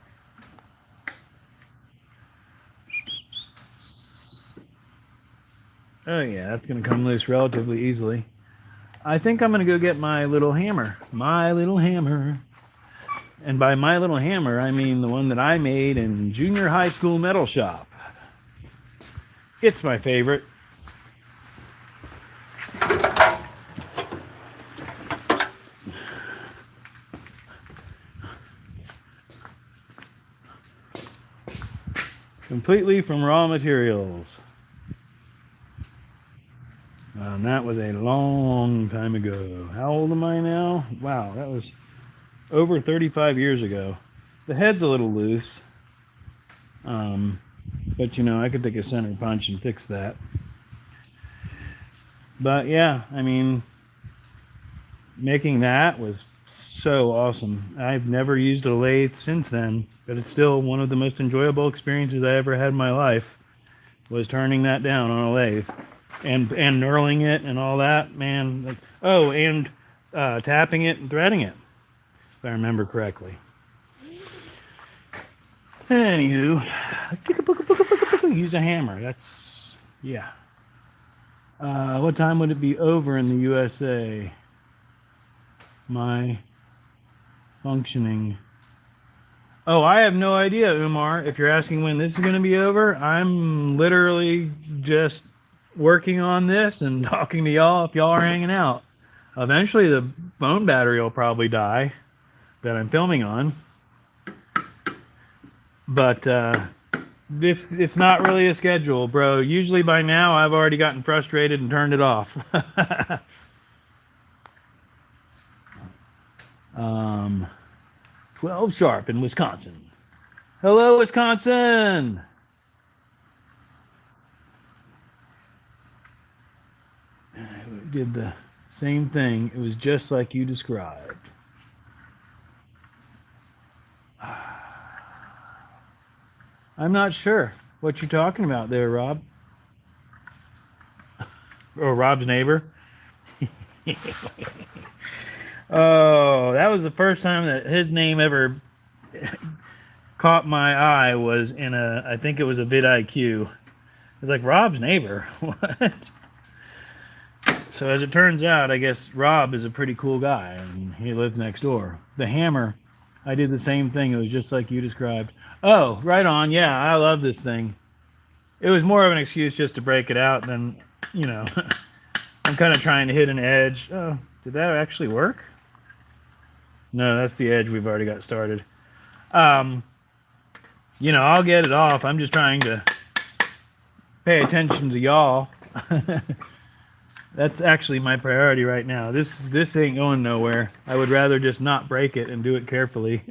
Oh yeah, that's going to come loose relatively easily. I think I'm going to go get my little hammer. My little hammer. And by my little hammer, I mean the one that I made in junior high school metal shop. It's my favorite. Completely from raw materials. And that was a long time ago. How old am I now? Wow, that was over 35 years ago. The head's a little loose. But you know, I could take a center punch and fix that. But yeah, I mean, making that was so awesome. I've never used a lathe since then, but it's still one of the most enjoyable experiences I ever had in my life, was turning that down on a lathe and knurling it and all that, man. Like, oh, and tapping it and threading it, if I remember correctly. Anywho, use a hammer. That's, yeah. What time would it be over in the USA? My functioning. Oh, I have no idea, Umar. If you're asking when this is going to be over, I'm literally just working on this and talking to y'all if y'all are hanging out. Eventually, the phone battery will probably die that I'm filming on, but it's not really a schedule, bro. Usually by now, I've already gotten frustrated and turned it off. 12 sharp in Wisconsin. Hello, Wisconsin. I did the same thing. It was just like you described. I'm not sure what you're talking about there, Rob. Or Rob's neighbor. Oh, that was the first time that his name ever caught my eye, was in I think it was a vidIQ. It's like, Rob's neighbor. What? So as it turns out, I guess Rob is a pretty cool guy, and he lives next door. The hammer, I did the same thing. It was just like you described. Oh, right on. Yeah, I love this thing. It was more of an excuse just to break it out than, you know, I'm kind of trying to hit an edge. Oh, did that actually work? No, that's the edge we've already got started. You know, I'll get it off. I'm just trying to pay attention to y'all. That's actually my priority right now. This ain't going nowhere. I would rather just not break it and do it carefully.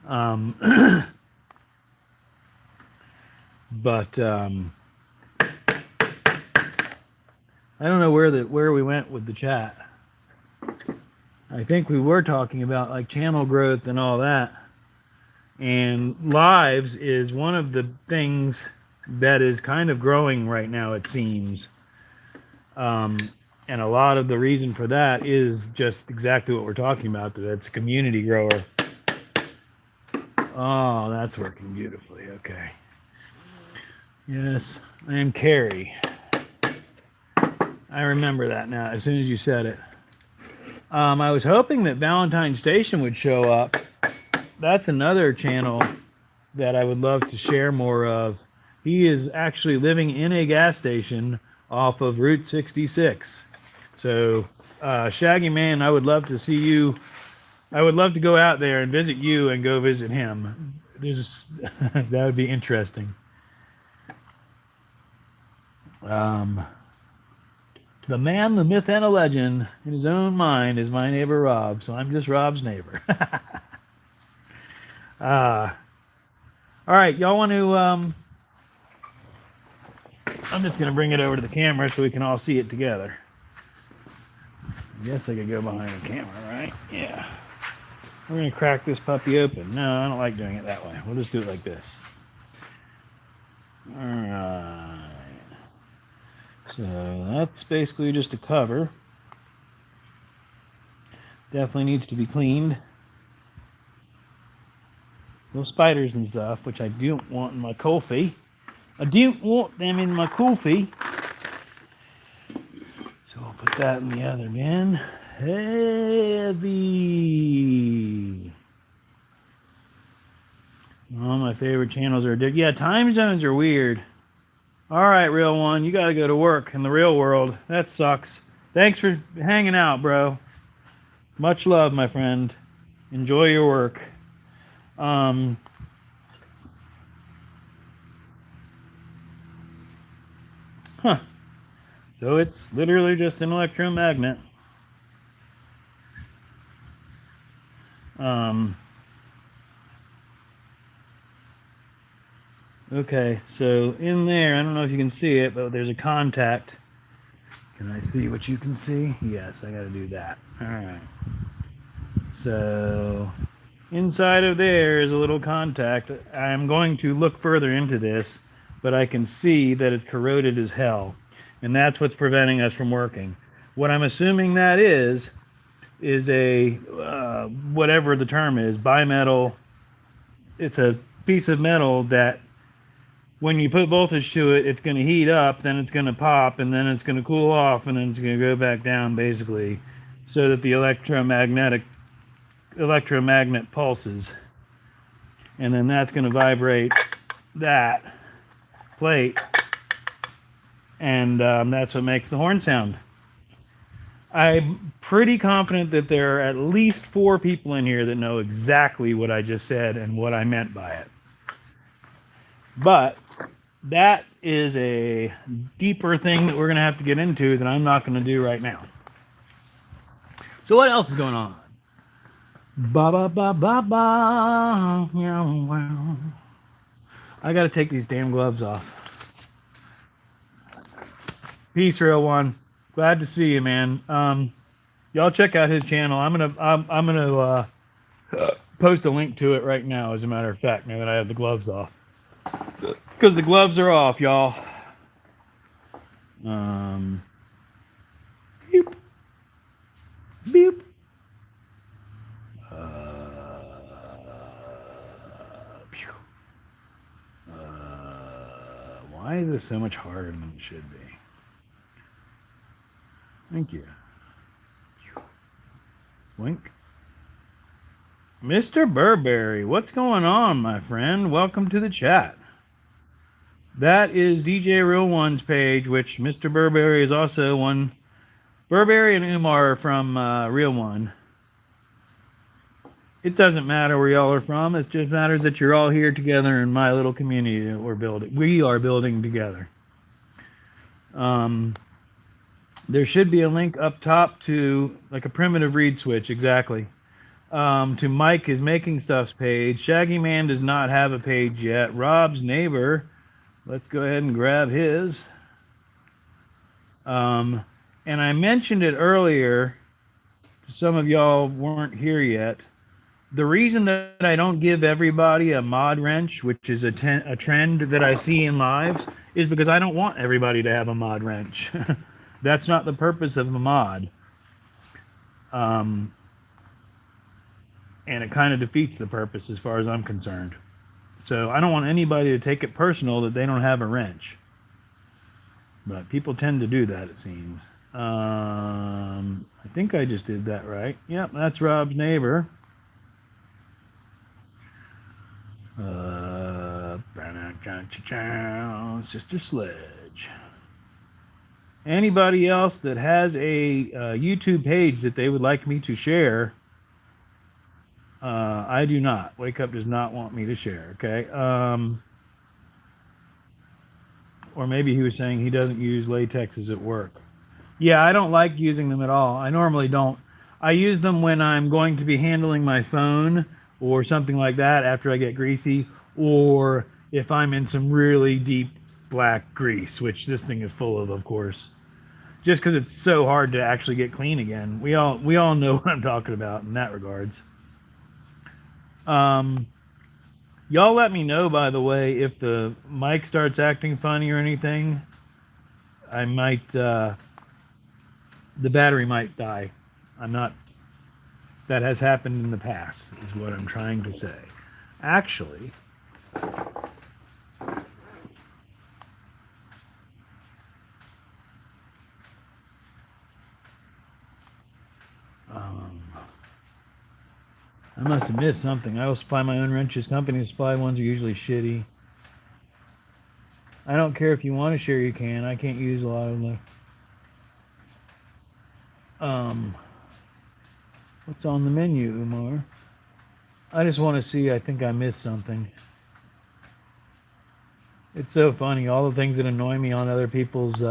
But I don't know where we went with the chat. I think we were talking about like channel growth and all that. And lives is one of the things that is kind of growing right now, it seems. And a lot of the reason for that is just exactly what we're talking about, that it's a community grower. Oh, that's working beautifully. Okay. Yes, I am Carrie. I remember that now as soon as you said it. I was hoping that Valentine Station would show up. That's another channel that I would love to share more of. He is actually living in a gas station off of Route 66. So, Shaggy Man, I would love to see you. I would love to go out there and visit you and go visit him. That would be interesting. The man, the myth, and a legend in his own mind is my neighbor Rob, so I'm just Rob's neighbor. All right, y'all want to... I'm just going to bring it over to the camera so we can all see it together. I guess I could go behind the camera, right? Yeah. We're going to crack this puppy open. No, I don't like doing it that way. We'll just do it like this. All right. So that's basically just a cover. Definitely needs to be cleaned. No spiders and stuff, which I don't want in my coffee. I don't want them in my coffee. So I'll put that in the other bin. Heavy. All my favorite channels are different. Yeah, time zones are weird. All right, real one, you got to go to work in the real world. That sucks. Thanks for hanging out, bro. Much love, my friend. Enjoy your work. So it's literally just an electromagnet. Okay, so in there, I don't know if you can see it, but there's a contact. Can I see what you can see? Yes, I got to do that. All right. So inside of there is a little contact. I'm going to look further into this, but I can see that it's corroded as hell. And that's what's preventing us from working. What I'm assuming that is a, whatever the term is, bimetal. It's a piece of metal that when you put voltage to it, it's going to heat up, then it's going to pop, and then it's going to cool off, and then it's going to go back down, basically, so that the electromagnet pulses. and then that's going to vibrate that plate, and that's what makes the horn sound. I'm pretty confident that there are at least 4 people in here that know exactly what I just said and what I meant by it. But that is a deeper thing that we're going to have to get into that I'm not going to do right now. So what else is going on? Ba ba ba ba ba. I got to take these damn gloves off. Peace, real one. Glad to see you, man. Y'all check out his channel. I'm gonna post a link to it right now. As a matter of fact, now that I have the gloves off, because the gloves are off, y'all. Beep, beep. Why is this so much harder than it should be? Thank you. Wink. Mr. Burberry, what's going on, my friend? Welcome to the chat. That is DJ Real One's page, which Mr. Burberry is also one. Burberry and Umar are from Real One. It doesn't matter where y'all are from. It just matters that you're all here together in my little community that we're building. We are building together. There should be a link up top to like a primitive reed switch, exactly. To Mike is Making Stuff's page. Shaggy Man does not have a page yet. Rob's neighbor, let's go ahead and grab his. And I mentioned it earlier. Some of y'all weren't here yet. The reason that I don't give everybody a mod wrench, which is a trend that I see in lives, is because I don't want everybody to have a mod wrench. That's not the purpose of a mod. And it kind of defeats the purpose as far as I'm concerned. So I don't want anybody to take it personal that they don't have a wrench. But people tend to do that, it seems. I think I just did that right. Yep, that's Rob's neighbor. Sister Sledge. Anybody else that has a YouTube page that they would like me to share? I do not. Wake Up does not want me to share, okay? Or maybe he was saying he doesn't use latexes at work. Yeah, I don't like using them at all. I normally don't. I use them when I'm going to be handling my phone or something like that after I get greasy, or if I'm in some really deep black grease, which this thing is full of course. Just because it's so hard to actually get clean again. We all know what I'm talking about in that regards. Y'all let me know, by the way, if the mic starts acting funny or anything. I might, the battery might die. That has happened in the past, is what I'm trying to say. Actually, I must have missed something. I will supply my own wrenches. Company supply ones are usually shitty. I don't care if you want to share, you can. I can't use a lot of them. What's on the menu, Umar? I just want to see. I think I missed something. It's so funny. All the things that annoy me on other people's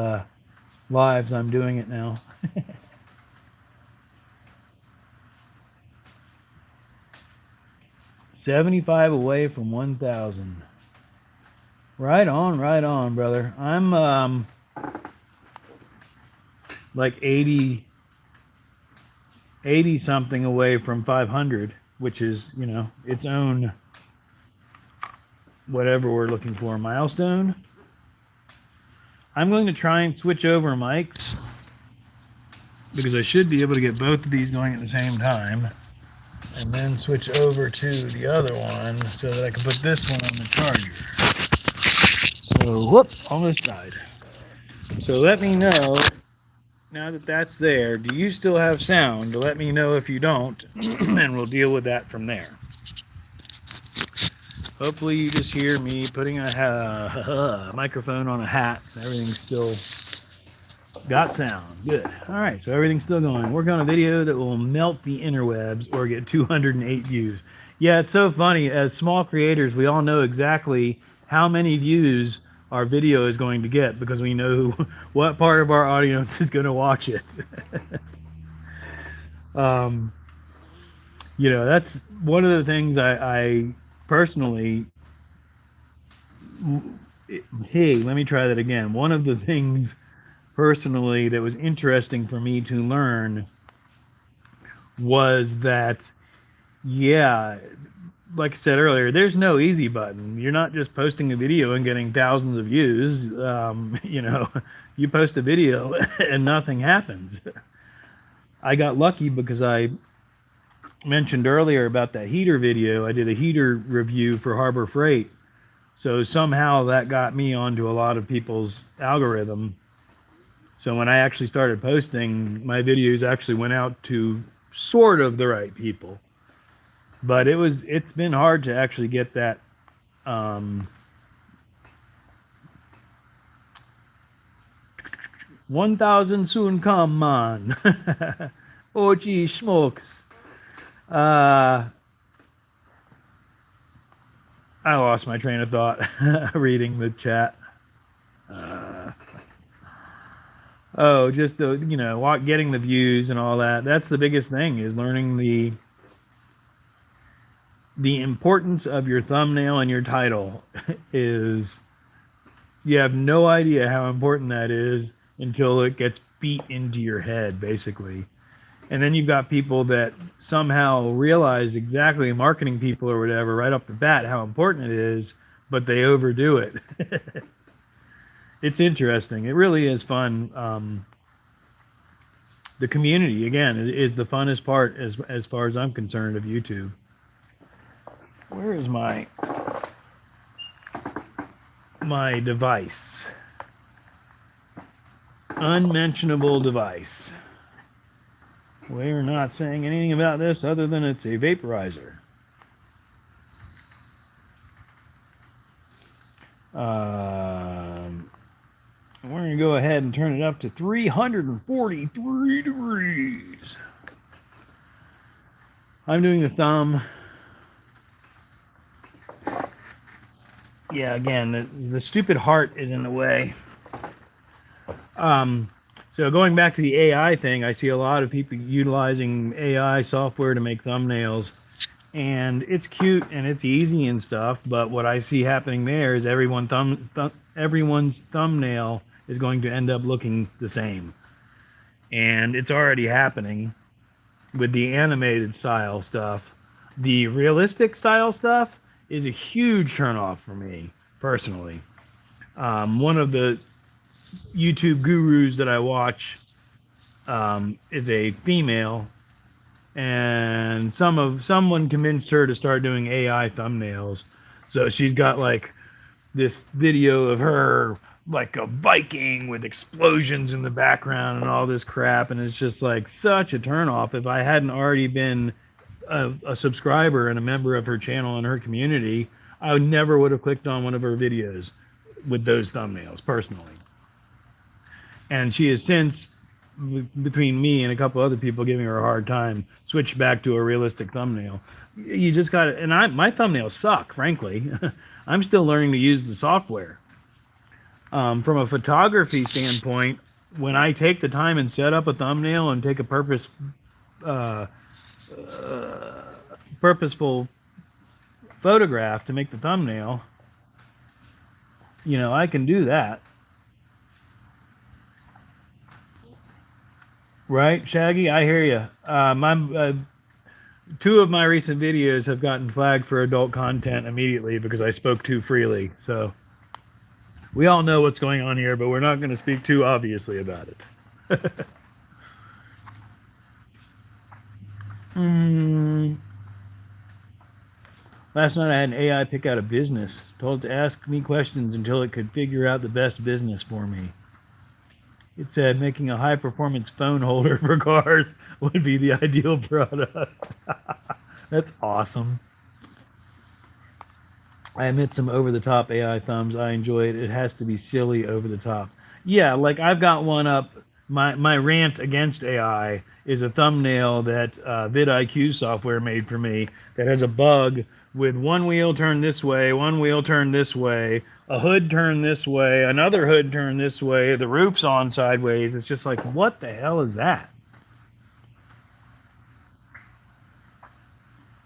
lives, I'm doing it now. 75 away from 1,000. Right on, brother. I'm like 80 something away from 500, which is, you know, its own whatever we're looking for, milestone. I'm going to try and switch over mics because I should be able to get both of these going at the same time, and then switch over to the other one so that I can put this one on the charger. So, whoops, almost died. So let me know, now that that's there, do you still have sound? Let me know if you don't, and we'll deal with that from there. Hopefully you just hear me putting a microphone on a hat. Everything's still got sound. Good. All right, so everything's still going. Work on a video that will melt the interwebs or get 208 views. Yeah, it's so funny. As small creators, we all know exactly how many views our video is going to get because we know what part of our audience is going to watch it. You know, that's one of the things I personally. Hey, let me try that again. One of the things personally that was interesting for me to learn was that, yeah, like I said earlier, there's no easy button. You're not just posting a video and getting thousands of views. You know, you post a video and nothing happens. I got lucky because I mentioned earlier about that heater video. I did a heater review for Harbor Freight. So somehow that got me onto a lot of people's algorithm. So when I actually started posting, my videos actually went out to sort of the right people. But it's been hard to actually get that 1,000 soon come on. Oh gee smokes. I lost my train of thought reading the chat. Oh, just the, you know, getting the views and all that. That's the biggest thing, is learning the importance of your thumbnail and your title. Is you have no idea how important that is until it gets beat into your head, basically. And then you've got people that somehow realize, exactly, marketing people or whatever, right off the bat, how important it is, but they overdo it. It's interesting. It really is fun. The community, again, is the funnest part as far as I'm concerned of YouTube. Where is my device? Unmentionable device. We're not saying anything about this other than it's a vaporizer. We're going to go ahead and turn it up to 343 degrees. I'm doing the thumb. Yeah, again, the stupid heart is in the way. So going back to the AI thing, I see a lot of people utilizing AI software to make thumbnails. And it's cute and it's easy and stuff, but what I see happening there is everyone's thumbnail is going to end up looking the same. And it's already happening with the animated style stuff. The realistic style stuff is a huge turnoff for me, personally. One of the YouTube gurus that I watch is a female, and someone convinced her to start doing AI thumbnails. So she's got like this video of her like a Viking with explosions in the background and all this crap, and it's just like such a turnoff. If I hadn't already been a subscriber and a member of her channel and her community, I never would have clicked on one of her videos with those thumbnails personally. And she has since, between me and a couple other people giving her a hard time, switched back to a realistic thumbnail. You just got to, and my thumbnails suck, frankly. I'm still learning to use the software. From a photography standpoint, when I take the time and set up a thumbnail and take a purposeful photograph to make the thumbnail, you know, I can do that. Right, Shaggy? I hear you. Two of my recent videos have gotten flagged for adult content immediately because I spoke too freely. So we all know what's going on here, but we're not going to speak too obviously about it. Last night I had an AI pick out a business. Told it to ask me questions until it could figure out the best business for me. It said making a high-performance phone holder for cars would be the ideal product. That's awesome. I emit some over the top AI thumbs. I enjoy it. It has to be silly over the top. Yeah, like I've got one up. My rant against AI is a thumbnail that vidIQ software made for me that has a bug with one wheel turned this way, one wheel turned this way, a hood turned this way, another hood turned this way, the roof's on sideways. It's just like, what the hell is that?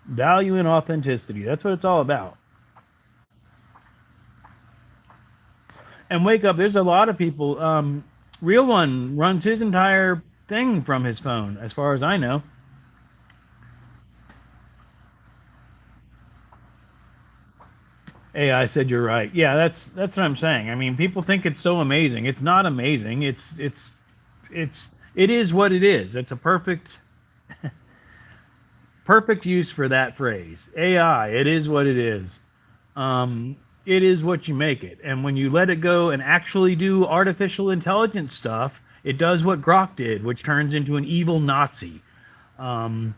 Value and authenticity. That's what it's all about. And wake up, there's a lot of people. Real One runs his entire thing from his phone, as far as I know. AI said you're right. Yeah, that's what I'm saying. I mean, people think it's so amazing. It's not amazing. It is what it is. It's a perfect use for that phrase. AI. It is what it is. It is what you make it. And when you let it go and actually do artificial intelligence stuff, it does what Grok did, which turns into an evil Nazi. Um,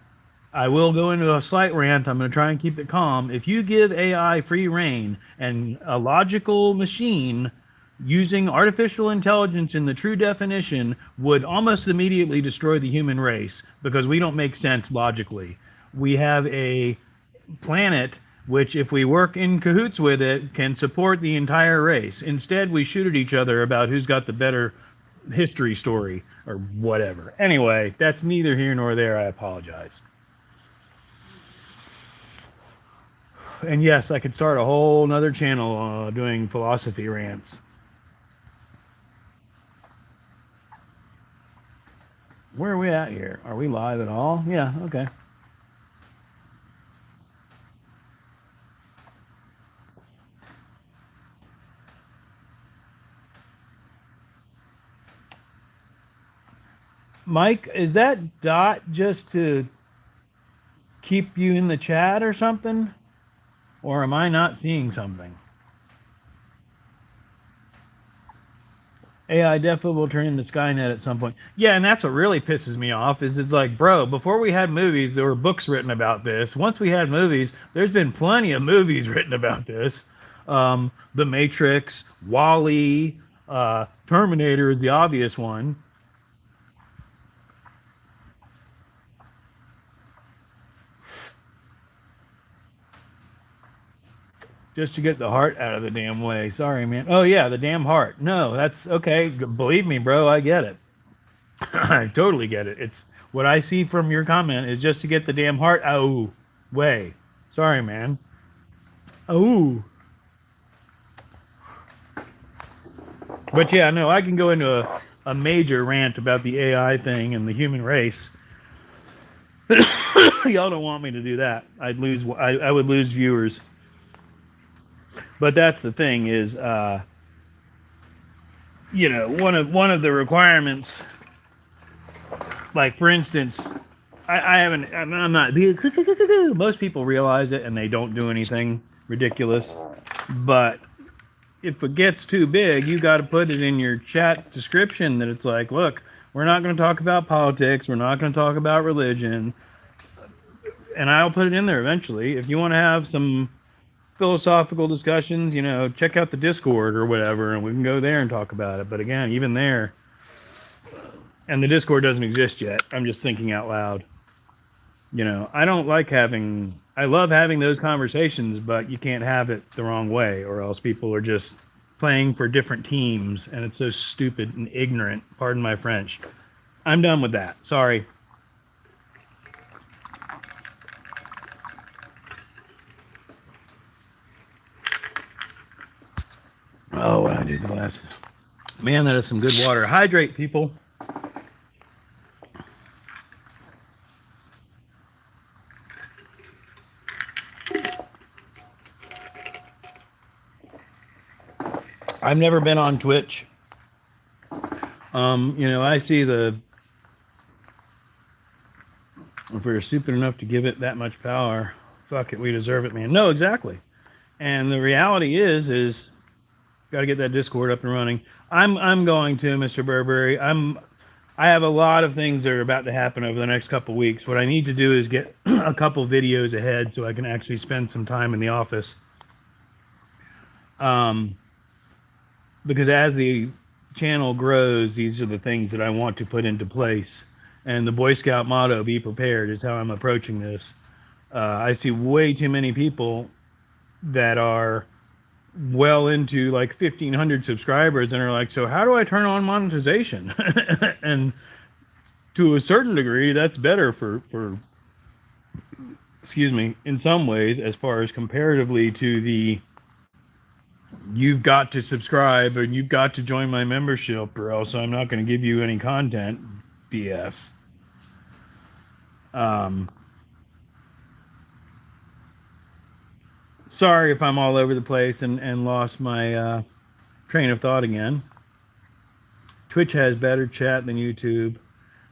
I will go into a slight rant. I'm going to try and keep it calm. If you give AI free reign and a logical machine using artificial intelligence in the true definition would almost immediately destroy the human race because we don't make sense logically. We have a planet which, if we work in cahoots with it, can support the entire race. Instead, we shoot at each other about who's got the better history story or whatever. Anyway, that's neither here nor there. I apologize. And yes, I could start a whole nother channel doing philosophy rants. Where are we at here? Are we live at all? Yeah, okay. Mike, is that dot just to keep you in the chat or something? Or am I not seeing something? AI definitely will turn into Skynet at some point. Yeah, and that's what really pisses me off is it's like, bro, before we had movies, there were books written about this. Once we had movies, there's been plenty of movies written about this. The Matrix, Wall-E, Terminator is the obvious one. Just to get the heart out of the damn way. Sorry, man. Oh yeah, the damn heart. No, that's okay. Believe me, bro, I get it. I totally get it. It's what I see from your comment is just to get the damn heart out way. Sorry, man. Oh. But yeah, no, I can go into a major rant about the AI thing and the human race. Y'all don't want me to do that. I would lose viewers. But that's the thing is, one of the requirements, like for instance, I'm not. Most people realize it and they don't do anything ridiculous. But if it gets too big, you got to put it in your chat description that it's like, look, we're not going to talk about politics. We're not going to talk about religion. And I'll put it in there eventually. If you want to have some philosophical discussions, check out the Discord or whatever, and we can go there and talk about it. But again, even there, and the Discord doesn't exist yet. I'm just thinking out loud. I love having those conversations, but you can't have it the wrong way, or else people are just playing for different teams, and it's so stupid and ignorant. Pardon my French. I'm done with that. Sorry. Oh, I need glasses. Man, that is some good water. Hydrate, people. I've never been on Twitch. I see if we were stupid enough to give it that much power, fuck it, we deserve it, man. No, exactly. And the reality is got to get that Discord up and running. I'm going to, Mr. Burberry. I have a lot of things that are about to happen over the next couple weeks. What I need to do is get a couple videos ahead so I can actually spend some time in the office. Because as the channel grows, these are the things that I want to put into place. And the Boy Scout motto, be prepared, is how I'm approaching this. I see way too many people that are well into like 1,500 subscribers and are like, so how do I turn on monetization? And to a certain degree, that's better for excuse me, in some ways, as far as comparatively to the you've got to subscribe or you've got to join my membership or else I'm not going to give you any content BS. Sorry if I'm all over the place and lost my train of thought again. Twitch has better chat than YouTube.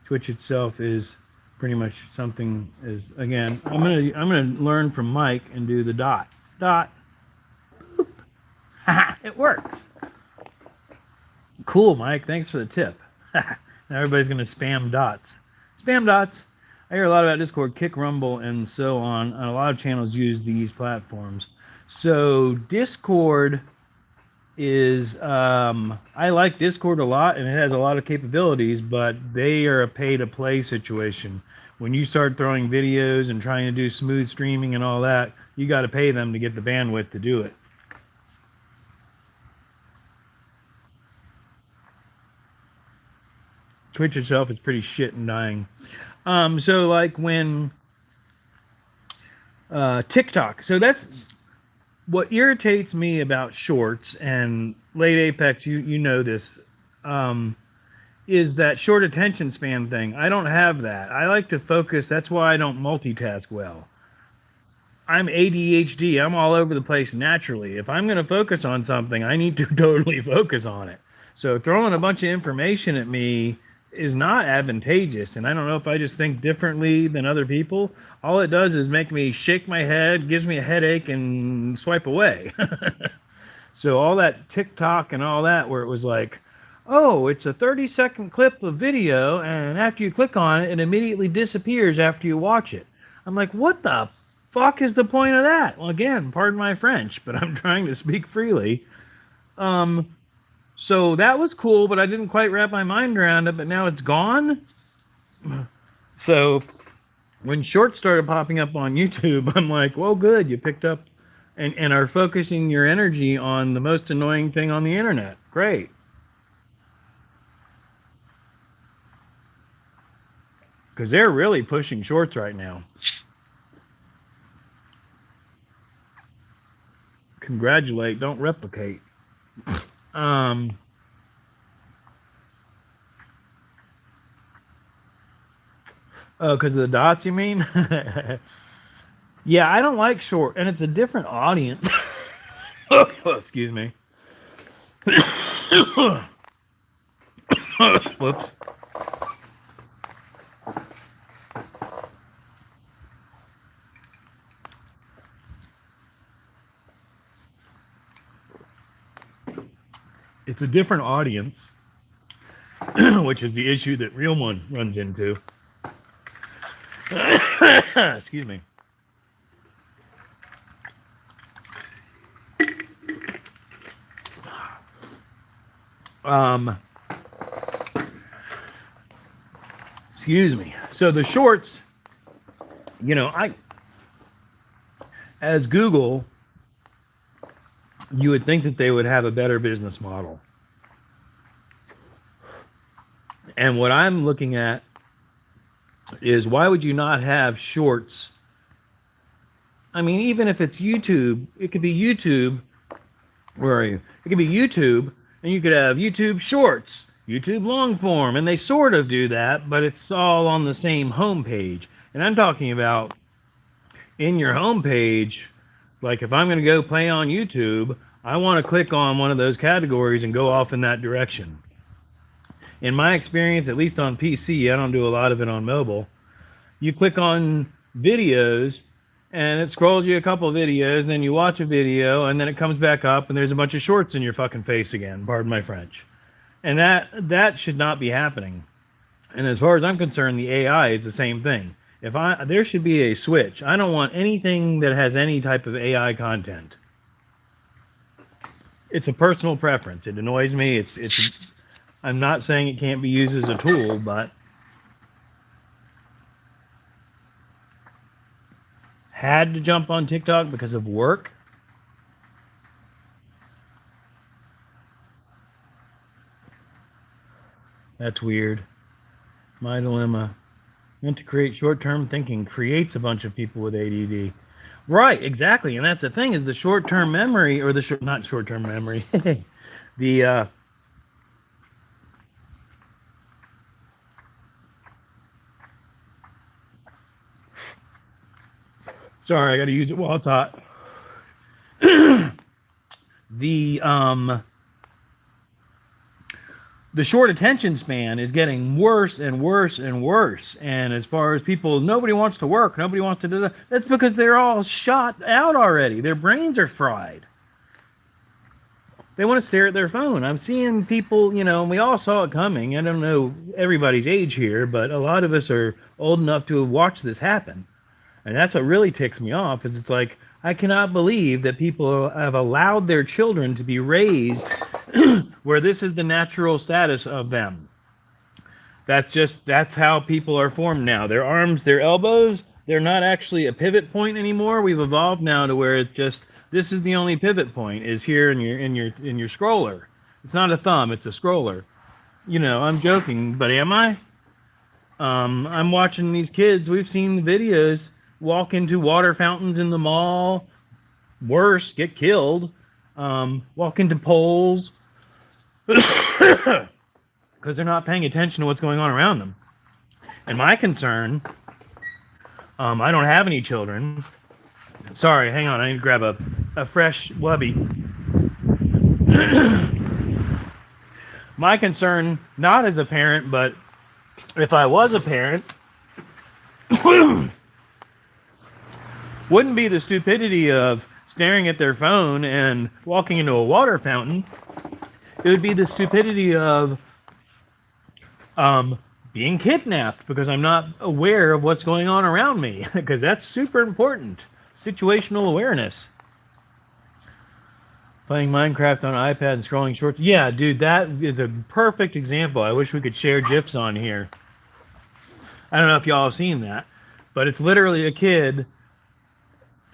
Twitch itself is pretty much something is, again, I'm gonna learn from Mike and do the dot. Boop. It works. Cool, Mike. Thanks for the tip. Now everybody's gonna spam dots. Spam dots. I hear a lot about Discord, Kick, Rumble, and so on. And a lot of channels use these platforms. So Discord is, I like Discord a lot, and it has a lot of capabilities, but they are a pay-to-play situation. When you start throwing videos and trying to do smooth streaming and all that, you got to pay them to get the bandwidth to do it. Twitch itself is pretty shit and dying. So like when TikTok, so that's what irritates me about shorts and late Apex, you know this, is that short attention span thing. I don't have that. I like to focus. That's why I don't multitask well. I'm ADHD. I'm all over the place naturally. If I'm going to focus on something, I need to totally focus on it. So throwing a bunch of information at me is not advantageous. And I don't know if I just think differently than other people. All it does is make me shake my head, gives me a headache, and swipe away. So all that TikTok and all that, where it was like, oh, it's a 30-second clip of video, and after you click on it, it immediately disappears after you watch it. I'm like, what the fuck is the point of that? Well, again, pardon my French, but I'm trying to speak freely. So that was cool, but I didn't quite wrap my mind around it, but now it's gone. So when shorts started popping up on YouTube, I'm like, well, good, you picked up and are focusing your energy on the most annoying thing on the internet. Great. Because they're really pushing shorts right now. Congratulate, don't replicate. Oh, because of the dots, you mean? Yeah, I don't like short, and it's a different audience. Oh, excuse me. Whoops. It's a different audience, which is the issue that Real One runs into. Excuse me. Excuse me. So the shorts, you know, as Google, you would think that they would have a better business model. And what I'm looking at is, why would you not have shorts? I mean, even if it's YouTube, it could be YouTube. Where are you? It could be YouTube, and you could have YouTube Shorts, YouTube long form, and they sort of do that, but it's all on the same homepage. And I'm talking about in your homepage, like if I'm going to go play on YouTube, I want to click on one of those categories and go off in that direction. In my experience, at least on PC, I don't do a lot of it on mobile. You click on videos, and it scrolls you a couple of videos, then you watch a video, and then it comes back up, and there's a bunch of shorts in your fucking face again. Pardon my French. And that should not be happening. And as far as I'm concerned, the AI is the same thing. There should be a switch. I don't want anything that has any type of AI content. It's a personal preference. It annoys me. I'm not saying it can't be used as a tool, but had to jump on TikTok because of work. That's weird. My dilemma. Meant to create short-term thinking creates a bunch of people with ADD. Right, exactly. And that's the thing is the short-term memory or not short-term memory. the sorry, I got to use it while it's hot. The short attention span is getting worse and worse and worse. And as far as people, nobody wants to work, nobody wants to do that. That's because they're all shot out already. Their brains are fried. They want to stare at their phone. I'm seeing people, we all saw it coming. I don't know everybody's age here, but a lot of us are old enough to have watched this happen. And that's what really ticks me off is it's like, I cannot believe that people have allowed their children to be raised where this is the natural status of them. That's how people are formed now. Their arms, their elbows, they're not actually a pivot point anymore. We've evolved now to where it's just this is the only pivot point is here in your scroller. It's not a thumb, it's a scroller. I'm joking, but am I? I'm watching these kids. We've seen videos walk into water fountains in the mall. Worse, get killed. Walk into poles because they're not paying attention to what's going on around them. And my concern, I don't have any children. Sorry, hang on. I need to grab a fresh wubby. My concern, not as a parent, but if I was a parent, wouldn't be the stupidity of staring at their phone and walking into a water fountain. It would be the stupidity of being kidnapped because I'm not aware of what's going on around me, because that's super important. Situational awareness. Playing Minecraft on iPad and scrolling shorts. Yeah, dude, that is a perfect example. I wish we could share GIFs on here. I don't know if y'all have seen that, but it's literally a kid.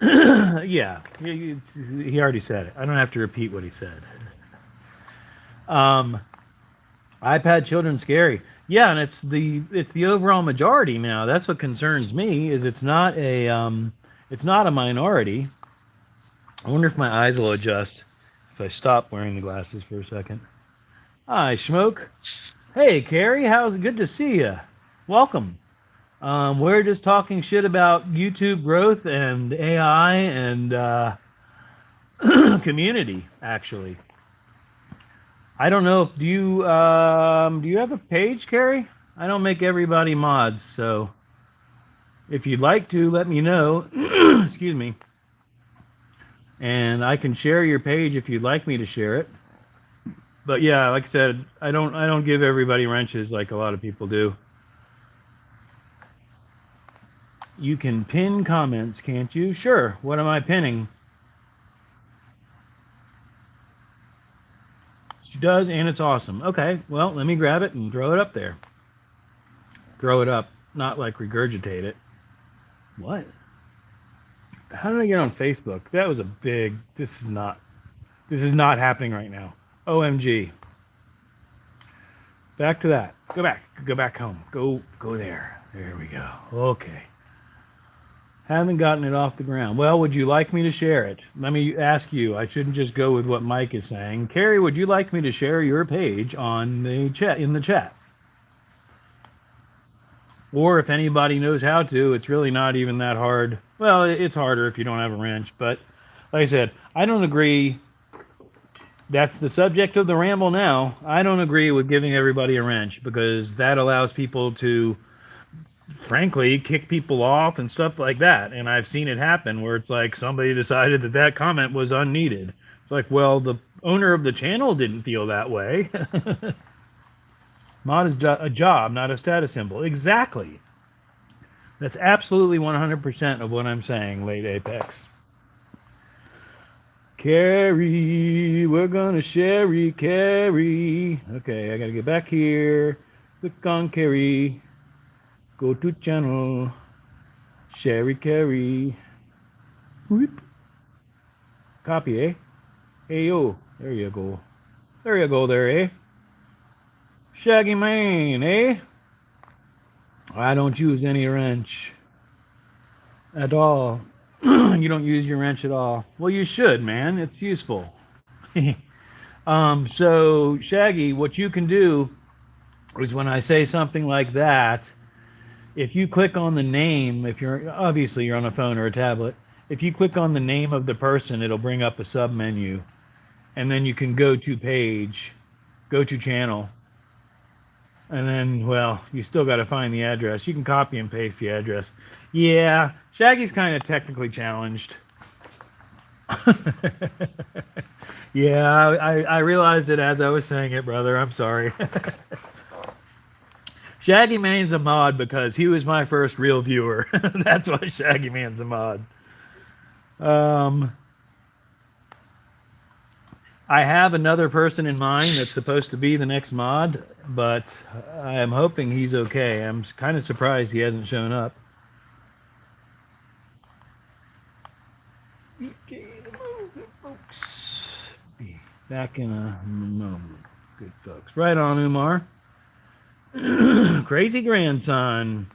Yeah, he already said it. I don't have to repeat what he said. iPad children scary. Yeah, and it's the overall majority now. That's what concerns me. Is it's not a minority. I wonder if my eyes will adjust if I stop wearing the glasses for a second. Hi, Schmoke. Hey, Carrie. How's it? Good to see you. Welcome. We're just talking shit about YouTube growth and AI and community, actually. I don't know. Do you have a page, Carrie? I don't make everybody mods, so if you'd like to, let me know. Excuse me. And I can share your page if you'd like me to share it. But yeah, like I said, I don't give everybody wrenches like a lot of people do. You can pin comments, can't you? Sure. What am I pinning? She does, and it's awesome. Okay, well, let me grab it and throw it up there. Throw it up, not like regurgitate it. What? How did I get on Facebook? That was a big... This is not happening right now. OMG. Back to that. Go back. Go back home. Go there. There we go. Okay. Haven't gotten it off the ground. Well, would you like me to share it? Let me ask you. I shouldn't just go with what Mike is saying. Carrie, would you like me to share your page on the chat in the chat? Or if anybody knows how to, it's really not even that hard. Well, it's harder if you don't have a wrench. But like I said, I don't agree. That's the subject of the ramble now. I don't agree with giving everybody a wrench because that allows people to, frankly, kick people off and stuff like that. And I've seen it happen where it's like somebody decided that comment was unneeded. It's like, well, the owner of the channel didn't feel that way. Mod is a job, not a status symbol. Exactly. That's absolutely 100% of what I'm saying, late Apex. Carry, we're gonna sherry carry. Okay, I gotta get back here. Click on carry. Go to channel. Sherry carry. Whoop. Copy, eh? Hey yo, there you go. There you go there, eh? Shaggy man, eh? I don't use any wrench at all. You don't use your wrench at all. Well, you should, man. It's useful. So Shaggy, what you can do is when I say something like that, if you click on the name, if you're obviously you're on a phone or a tablet, if you click on the name of the person, it'll bring up a sub menu, and then you can go to page, go to channel, and then, well, you still got to find the address. You can copy and paste the address. Yeah, Shaggy's kind of technically challenged. Yeah, I realized it as I was saying it, brother. I'm sorry. Shaggy Man's a mod because he was my first real viewer. That's why Shaggy Man's a mod. I have another person in mind that's supposed to be the next mod, but I am hoping he's okay. I'm kind of surprised he hasn't shown up. Folks. Be back in a moment. Good folks. Right on, Umar. Crazy grandson.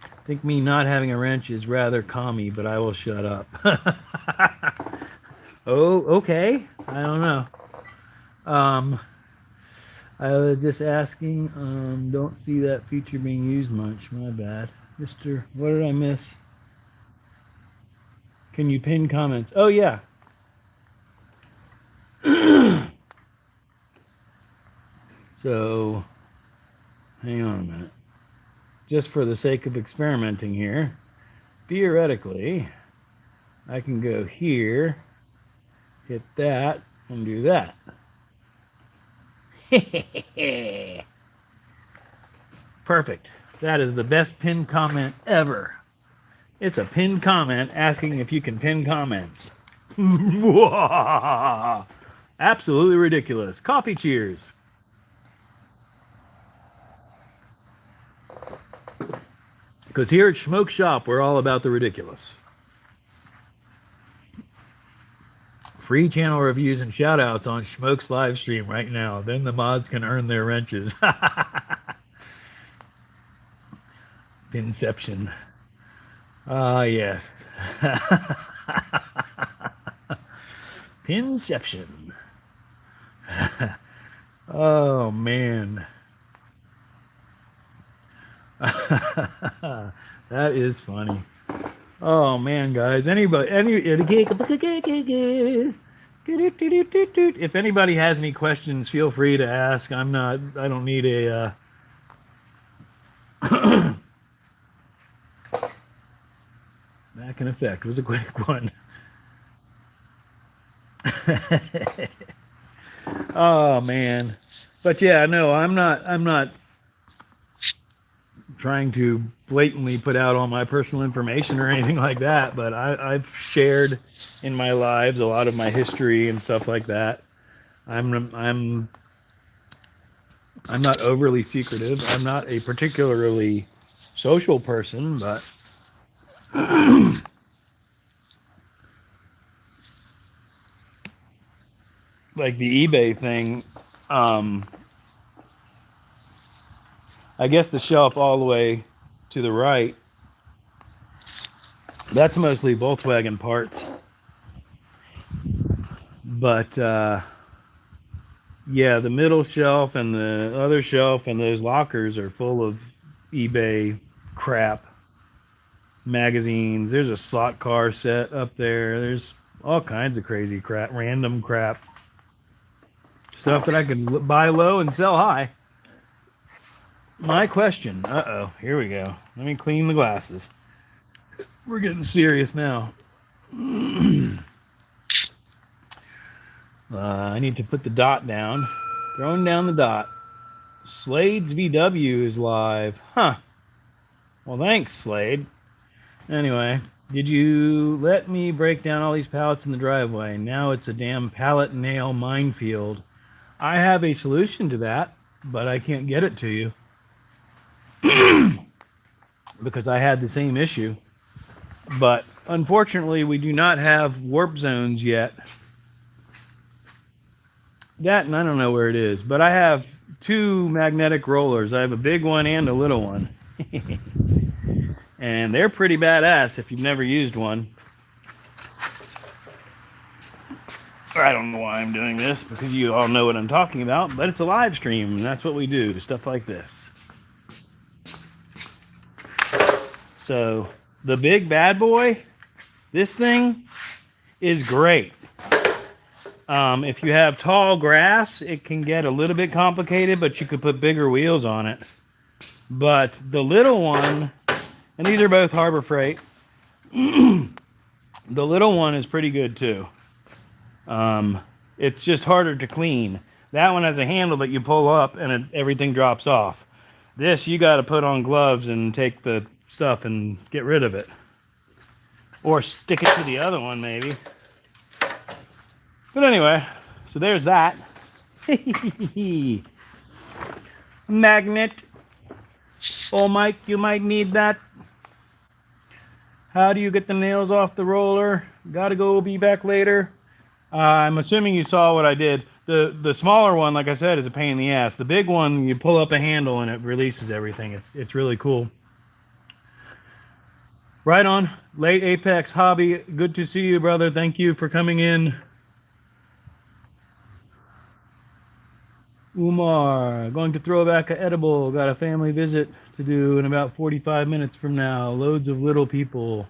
I think me not having a wrench is rather commie, but I will shut up. Oh, okay. I don't know. I was just asking. Don't see that feature being used much. My bad. Mr. What did I miss? Can you pin comments? Oh, yeah. So, hang on a minute. Just for the sake of experimenting here, theoretically, I can go here, hit that, and do that. Perfect. That is the best pinned comment ever. It's a pinned comment asking if you can pin comments. Absolutely ridiculous. Coffee cheers. Because here at Smoke Shop, we're all about the ridiculous. Free channel reviews and shout-outs on Smoke's live stream right now. Then the mods can earn their wrenches. Pinception. Ah, yes. Pinception. Oh, man. That is funny. Oh man, guys. If anybody has any questions, feel free to ask. I don't need a back in effect was a quick one. Oh man. But yeah, no, I'm not trying to blatantly put out all my personal information or anything like that, but I've shared in my lives a lot of my history and stuff like that. I'm not overly secretive. I'm not a particularly social person, but like the eBay thing, I guess the shelf all the way to the right, that's mostly Volkswagen parts. But yeah, the middle shelf and the other shelf and those lockers are full of eBay crap. Magazines. There's a slot car set up there. There's all kinds of crazy crap, random crap. Stuff that I can buy low and sell high. My question. Here we go. Let me clean the glasses. We're getting serious now. I need to put the dot down. Throwing down the dot. Slade's VW is live. Huh. Well, thanks, Slade. Anyway, Did you let me break down all these pallets in the driveway? Now it's a damn pallet nail minefield. I have a solution to that, but I can't get it to you because I had the same issue. But unfortunately, we do not have warp zones yet. That, and I don't know where it is, but I have two magnetic rollers. I have a big one and a little one. And they're pretty badass if you've never used one. I don't know why I'm doing this, because you all know what I'm talking about, but it's a live stream, and that's what we do, stuff like this. So, the big bad boy, this thing is great. If you have tall grass, it can get a little bit complicated, but you could put bigger wheels on it. But the little one, and these are both Harbor Freight, the little one is pretty good too. It's just harder to clean. That one has a handle that you pull up and everything drops off. This, you got to put on gloves and take the stuff and get rid of it. Or stick it to the other one, maybe. But anyway, so there's that. Magnet. Oh, Mike, you might need that. How do you get the nails off the roller? Gotta go, be back later. I'm assuming you saw what I did. The smaller one, like I said, is a pain in the ass. The big one, you pull up a handle and it releases everything. It's really cool. Right on. Late Apex Hobby. Good to see you, brother. Thank you for coming in. Umar, going to throw back a edible. Got a family visit to do in about 45 minutes from now. Loads of little people.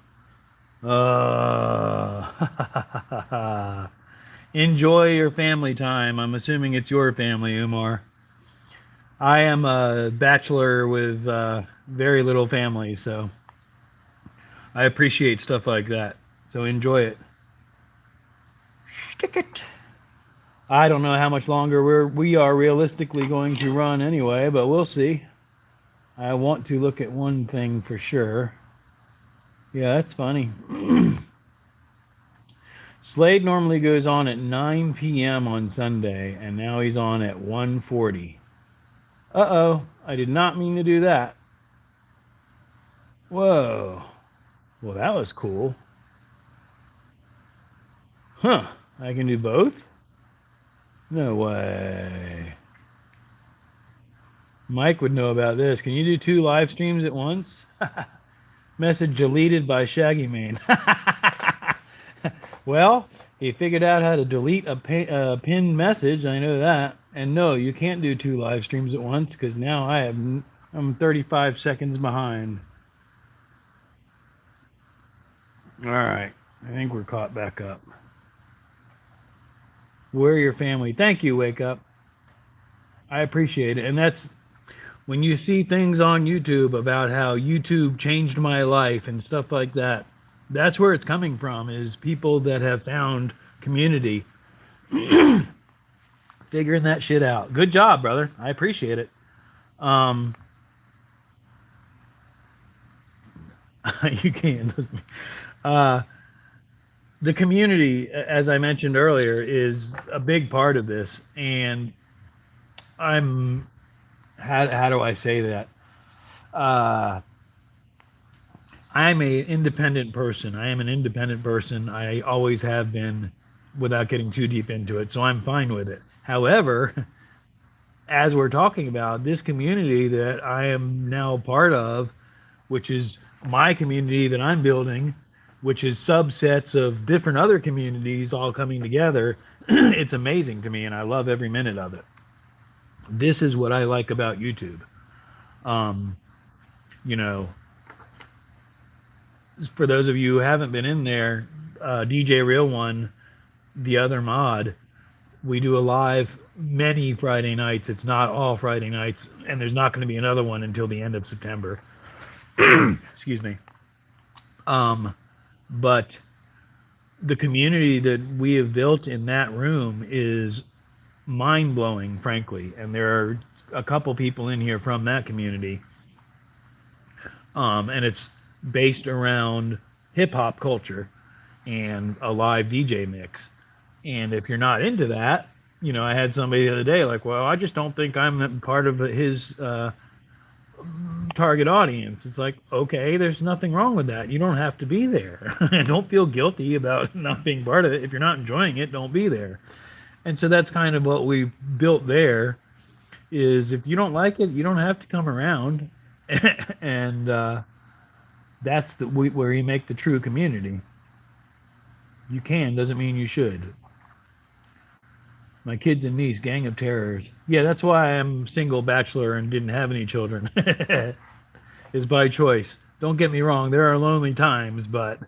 Enjoy your family time. I'm assuming it's your family, Umar. I am a bachelor with very little family, so I appreciate stuff like that. So enjoy it. Stick it. I don't know how much longer we are realistically going to run anyway, but we'll see. I want to look at one thing for sure. Yeah, that's funny. Slade normally goes on at 9 p.m. on Sunday, and now he's on at 1:40. Uh-oh, I did not mean to do that. Whoa. Well, that was cool. Huh, I can do both? No way. Mike would know about this. Can you do 2 live streams at once? Message deleted by Shaggy Mane. Well, he figured out how to delete a pinned message. I know that. And no, you can't do 2 live streams at once because now I'm 35 seconds behind. All right. I think we're caught back up. We're your family. Thank you, Wake Up. I appreciate it. And that's when you see things on YouTube about how YouTube changed my life and stuff like that. That's where it's coming from, is people that have found community. Figuring that shit out. Good job, brother. I appreciate it. You can. The community, as I mentioned earlier, is a big part of this, and how do I say that? I'm an independent person. I am an independent person. I always have been, without getting too deep into it, so I'm fine with it. However, as we're talking about, this community that I am now part of, which is my community that I'm building, which is subsets of different other communities all coming together, it's amazing to me, and I love every minute of it. This is what I like about YouTube. You know, for those of you who haven't been in there, DJ Real One, the other mod, we do a live many Friday nights. It's not all Friday nights, and there's not going to be another one until the end of September. Excuse me. But the community that we have built in that room is mind-blowing, frankly. And there are a couple people in here from that community. And it's based around hip-hop culture and a live DJ mix. And if you're not into that, I had somebody the other day like, well, I just don't think I'm part of his target audience. It's like, okay, there's nothing wrong with that. You don't have to be there. And don't feel guilty about not being part of it. If you're not enjoying it, don't be there. And so that's kind of what we've built there, is if you don't like it, you don't have to come around. And that's where you make the true community. You can, doesn't mean you should. My kids and niece, gang of terrors. Yeah, that's why I'm single, bachelor, and didn't have any children. Is by choice. Don't get me wrong, there are lonely times, but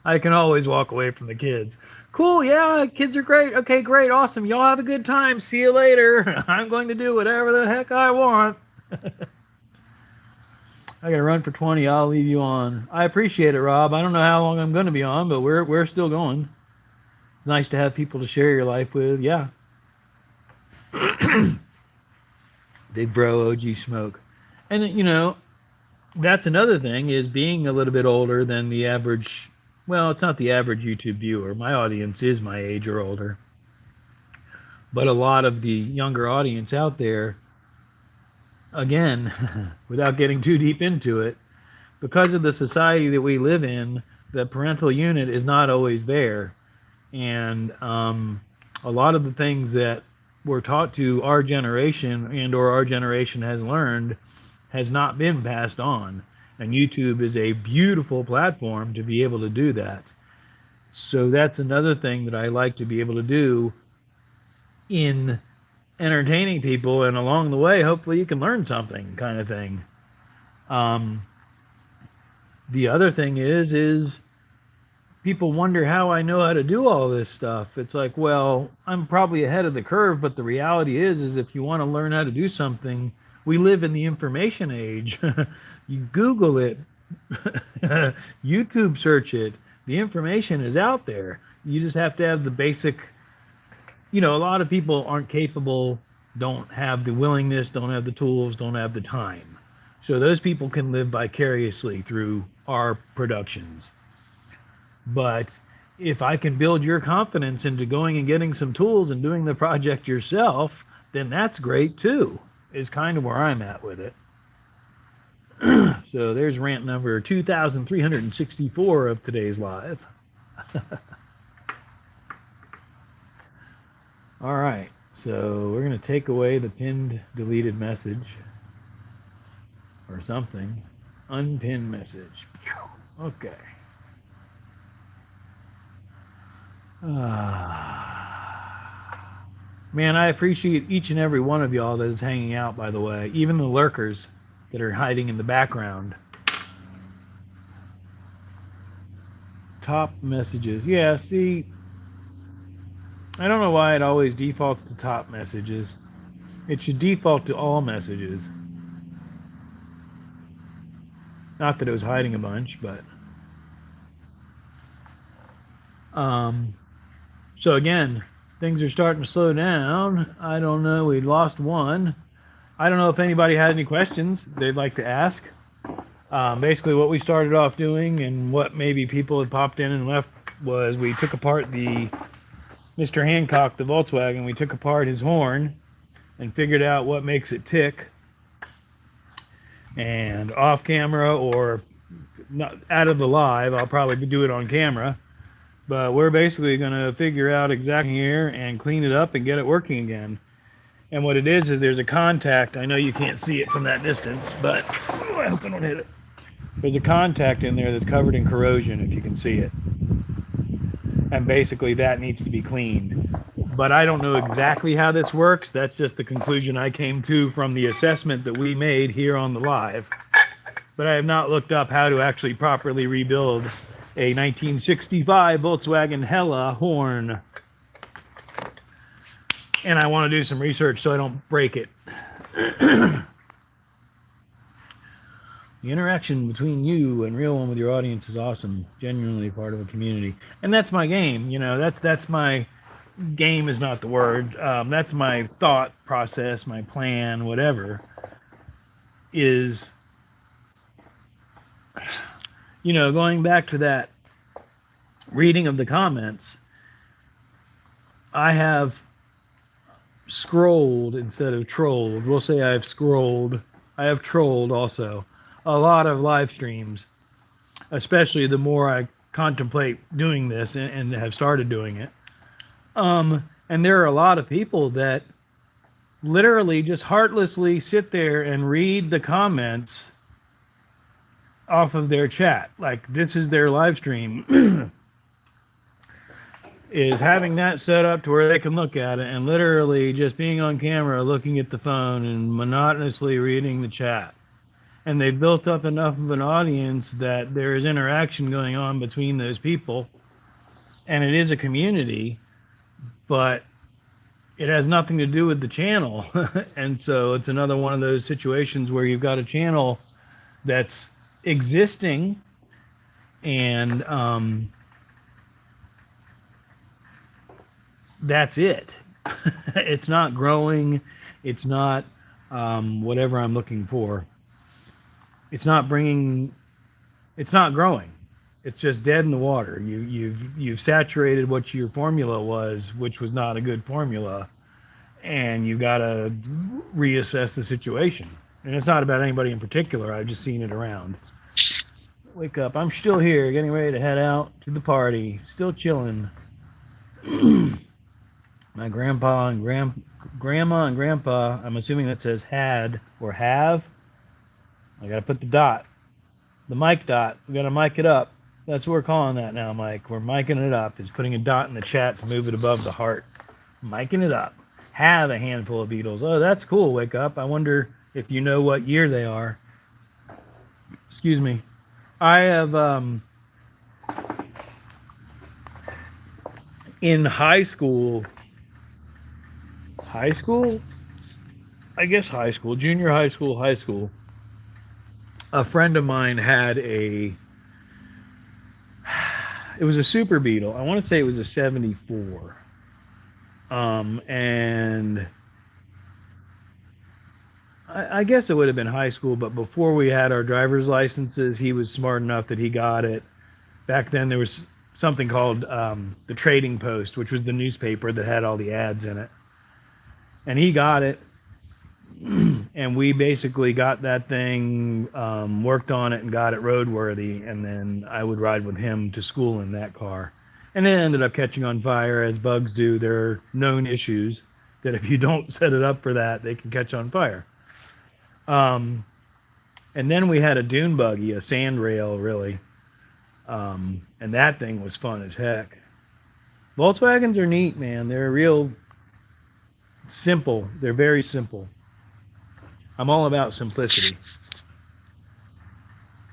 I can always walk away from the kids. Cool, yeah, kids are great. Okay, great, awesome. Y'all have a good time. See you later. I'm going to do whatever the heck I want. I gotta run for 20. I'll leave you on. I appreciate it, Rob. I don't know how long I'm going to be on, but we're still going. It's nice to have people to share your life with. Yeah. Big bro, OG smoke. And that's another thing, is being a little bit older than the average. Well, it's not the average YouTube viewer. My audience is my age or older. But a lot of the younger audience out there, again, without getting too deep into it, because of the society that we live in, the parental unit is not always there. And a lot of the things that were taught to our generation or our generation has learned has not been passed on. And YouTube is a beautiful platform to be able to do that. So that's another thing that I like to be able to do in entertaining people, and along the way, hopefully you can learn something, kind of thing. The other thing is people wonder how I know how to do all this stuff. It's like, well, I'm probably ahead of the curve, but the reality is if you want to learn how to do something, we live in the information age. You Google it, YouTube search it. The information is out there. You just have to have the basic, a lot of people aren't capable, don't have the willingness, don't have the tools, don't have the time. So those people can live vicariously through our productions. But if I can build your confidence into going and getting some tools and doing the project yourself, then that's great too, is kind of where I'm at with it. So there's rant number 2,364 of today's live. All right, so we're going to take away the pinned deleted message or something. Unpinned message. Okay. Man, I appreciate each and every one of y'all that is hanging out, by the way. Even the lurkers that are hiding in the background. Top messages. Yeah, see, I don't know why it always defaults to top messages. It should default to all messages. Not that it was hiding a bunch, but... So again, things are starting to slow down. I don't know, we lost one. I don't know if anybody has any questions they'd like to ask. Basically what we started off doing, and what maybe people had popped in and left, was we took apart the Mr. Hancock, the Volkswagen. We took apart his horn and figured out what makes it tick. And off camera, or not out of the live, I'll probably do it on camera. But we're basically going to figure out exactly here and clean it up and get it working again. And what it is there's a contact. I know you can't see it from that distance, but I hope I don't hit it. There's a contact in there that's covered in corrosion, if you can see it. And basically that needs to be cleaned. But I don't know exactly how this works. That's just the conclusion I came to from the assessment that we made here on the live. But I have not looked up how to actually properly rebuild a 1965 Volkswagen Hella horn. And I want to do some research so I don't break it. The interaction between you and Real One with your audience is awesome. Genuinely part of a community. And that's my game. That's my... Game is not the word. That's my thought process, my plan, whatever. Is... going back to that reading of the comments, I have scrolled instead of trolled. We'll say I've scrolled. I have trolled also a lot of live streams, especially the more I contemplate doing this and have started doing it. And there are a lot of people that literally just heartlessly sit there and read the comments off of their chat. Like, this is their live stream. Is having that set up to where they can look at it and literally just being on camera, looking at the phone and monotonously reading the chat. And they've built up enough of an audience that there is interaction going on between those people. And it is a community, but it has nothing to do with the channel. And so it's another one of those situations where you've got a channel that's existing and that's it. It's not growing. It's not whatever I'm looking for. It's not growing. It's just dead in the water. You've saturated what your formula was, which was not a good formula, and you got to reassess the situation. And it's not about anybody in particular. I've just seen it around. Wake up. I'm still here, getting ready to head out to the party. Still chilling. My grandpa and grandma and grandpa, I'm assuming that says had or have. I got to put the dot. The mic dot. We got to mic it up. That's what we're calling that now, Mike. We're micing it up. It's putting a dot in the chat to move it above the heart. Micing it up. Have a handful of Beetles. Oh, that's cool. Wake up. I wonder if you know what year they are. Excuse me. I have, in high school, junior high school, a friend of mine had it was a Super Beetle. I want to say it was a 74. And I guess it would have been high school, but before we had our driver's licenses, he was smart enough that he got it. Back then there was something called the Trading Post, which was the newspaper that had all the ads in it. And he got it, and we basically got that thing, worked on it and got it roadworthy, and then I would ride with him to school in that car. And it ended up catching on fire, as bugs do. There are known issues that if you don't set it up for that, they can catch on fire. And then we had a dune buggy, a sand rail, really. And that thing was fun as heck. Volkswagens are neat, man. They're real simple. They're very simple. I'm all about simplicity.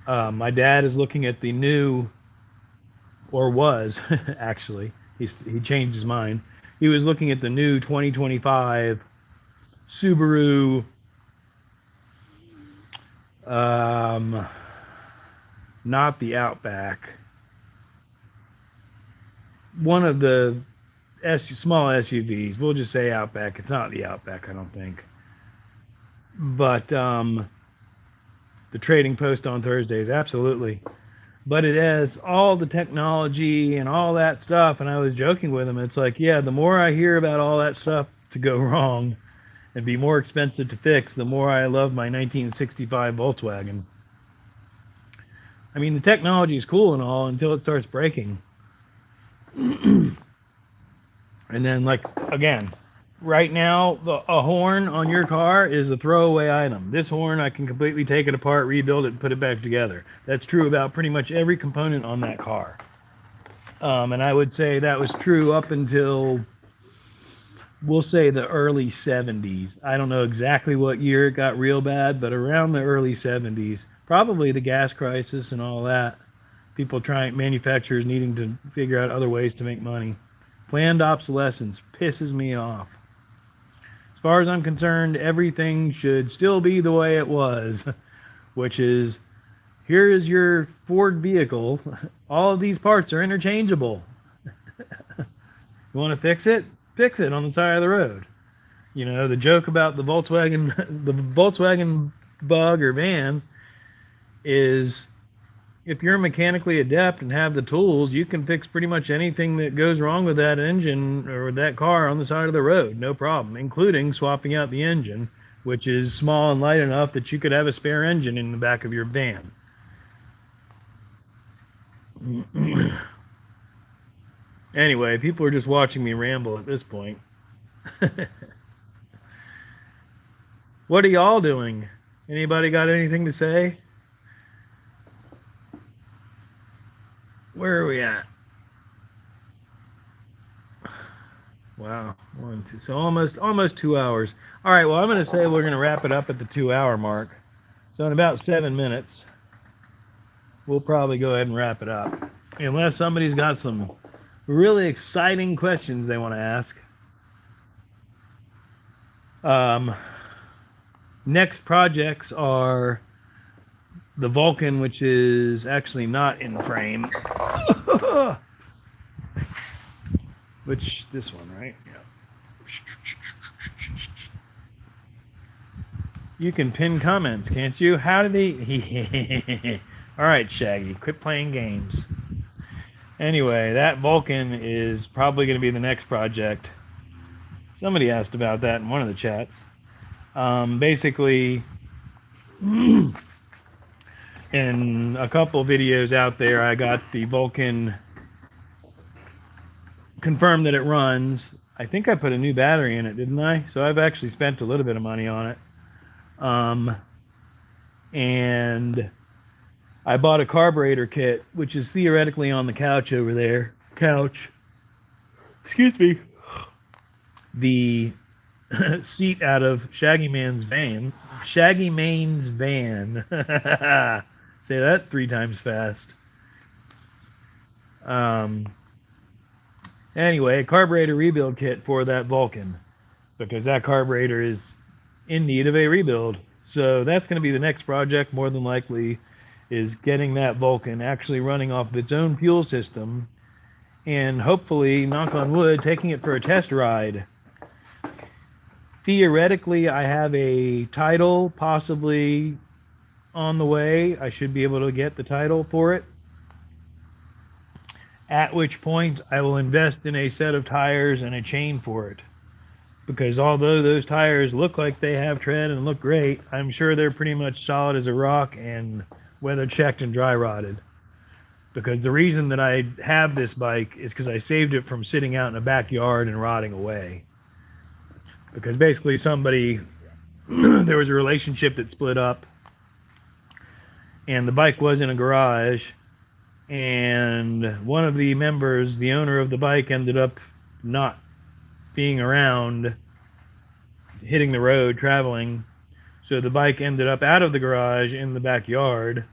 My dad is looking at the new, or was, actually. He changed his mind. He was looking at the new 2025 Subaru, not the Outback. One of the small SUVs. We'll just say Outback. It's not the Outback, I don't think. But the Trading Post on Thursdays, absolutely. But it has all the technology and all that stuff. And I was joking with him. It's like, yeah, the more I hear about all that stuff to go wrong and be more expensive to fix, the more I love my 1965 Volkswagen. I mean, the technology is cool and all until it starts breaking. And then, like, again, right now, a horn on your car is a throwaway item. This horn, I can completely take it apart, rebuild it, and put it back together. That's true about pretty much every component on that car. And I would say that was true up until, we'll say, the early 70s. I don't know exactly what year it got real bad, but around the early 70s, probably the gas crisis and all that. Manufacturers needing to figure out other ways to make money. Planned obsolescence pisses me off. As far as I'm concerned, everything should still be the way it was, which is, here is your Ford vehicle. All of these parts are interchangeable. You want to fix it? Fix it on the side of the road. You know, the joke about the Volkswagen bug or van is, if you're mechanically adept and have the tools, you can fix pretty much anything that goes wrong with that engine or that car on the side of the road, no problem, including swapping out the engine, which is small and light enough that you could have a spare engine in the back of your van. Anyway, people are just watching me ramble at this point. What are y'all doing? Anybody got anything to say? Where are we at? Wow, 1, 2, so almost 2 hours. All right, well, I'm going to say we're going to wrap it up at the 2-hour mark. So in about 7 minutes, we'll probably go ahead and wrap it up, unless somebody's got some really exciting questions they want to ask. Next projects are the Vulcan, which is actually not in frame. Which, this one, right? Yeah. You can pin comments, can't you? How did he? All right, Shaggy, quit playing games. Anyway, that Vulcan is probably going to be the next project. Somebody asked about that in one of the chats. Basically, in a couple videos out there, I got the Vulcan confirmed that it runs. I think I put a new battery in it, didn't I? So I've actually spent a little bit of money on it. And I bought a carburetor kit, which is theoretically on the couch over there. Excuse me. The seat out of Shaggy Man's van. Shaggy Main's van. Say that 3 times fast. Anyway, a carburetor rebuild kit for that Vulcan, because that carburetor is in need of a rebuild. So that's going to be the next project, more than likely, is getting that Vulcan actually running off of its own fuel system, and hopefully, knock on wood, taking it for a test ride. Theoretically, I have a title possibly on the way. I should be able to get the title for it. At which point, I will invest in a set of tires and a chain for it. Because although those tires look like they have tread and look great, I'm sure they're pretty much solid as a rock and weather checked and dry rotted. Because the reason that I have this bike is because I saved it from sitting out in the backyard and rotting away. Because basically somebody, there was a relationship that split up, and the bike was in a garage, and one of the members, the owner of the bike, ended up not being around, hitting the road, traveling. So the bike ended up out of the garage in the backyard.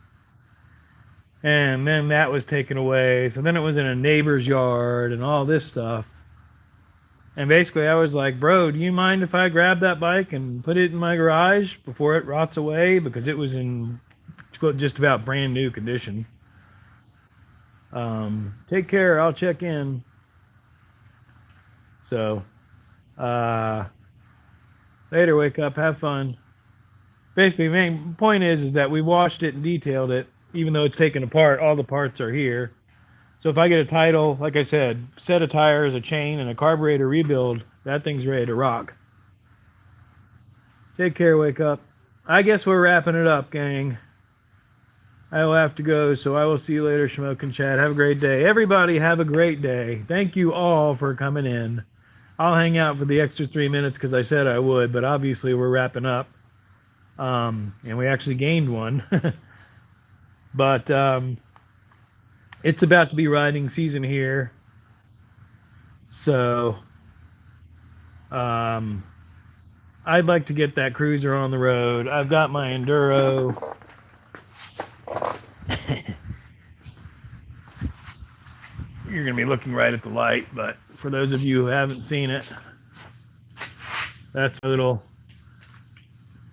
And then that was taken away. So then it was in a neighbor's yard and all this stuff. And basically I was like, bro, do you mind if I grab that bike and put it in my garage before it rots away? Because it was in just about brand new condition. Take care, I'll check in. So, later, wake up, have fun. Basically, the main point is that we washed it and detailed it. Even though it's taken apart, all the parts are here. So if I get a title, like I said, set of tires, a chain, and a carburetor rebuild, that thing's ready to rock. Take care, wake up. I guess we're wrapping it up, gang. I will have to go, so I will see you later, Smoke and Chat. Have a great day. Everybody have a great day. Thank you all for coming in. I'll hang out for the extra 3 minutes because I said I would, but obviously we're wrapping up. And we actually gained one. But it's about to be riding season here. So I'd like to get that cruiser on the road. I've got my Enduro. You're going to be looking right at the light, but for those of you who haven't seen it, that's a little,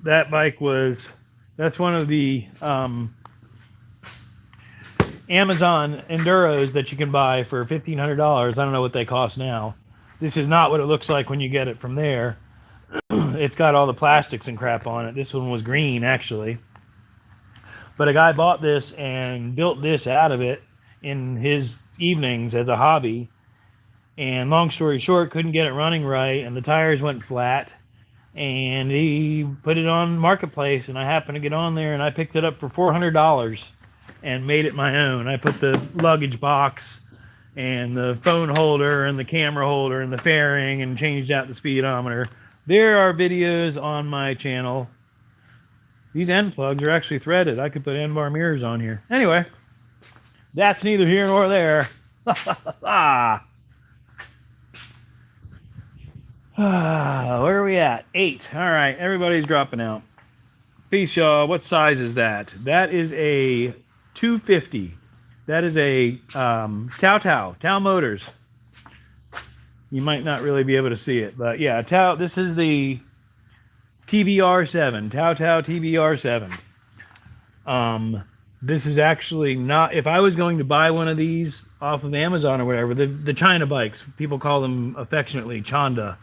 that bike was, that's one of the Amazon Enduros that you can buy for $1,500. I don't know what they cost now. This is not what it looks like when you get it from there. It's got all the plastics and crap on it. This one was green, actually. But a guy bought this and built this out of it in his evenings as a hobby. And long story short, couldn't get it running right, and the tires went flat. And he put it on Marketplace, and I happened to get on there, and I picked it up for $400 and made it my own. I put the luggage box and the phone holder and the camera holder and the fairing and changed out the speedometer. There are videos on my channel. These end plugs are actually threaded. I could put end bar mirrors on here. Anyway, that's neither here nor there. Where are we at? 8. All right, everybody's dropping out. Peace, y'all. What size is that? That is a 250. That is a Tao Motors. You might not really be able to see it, but yeah, this is the TBR7, Tao TBR7. This is actually not, if I was going to buy one of these off of Amazon or whatever, the China bikes, people call them affectionately Chanda.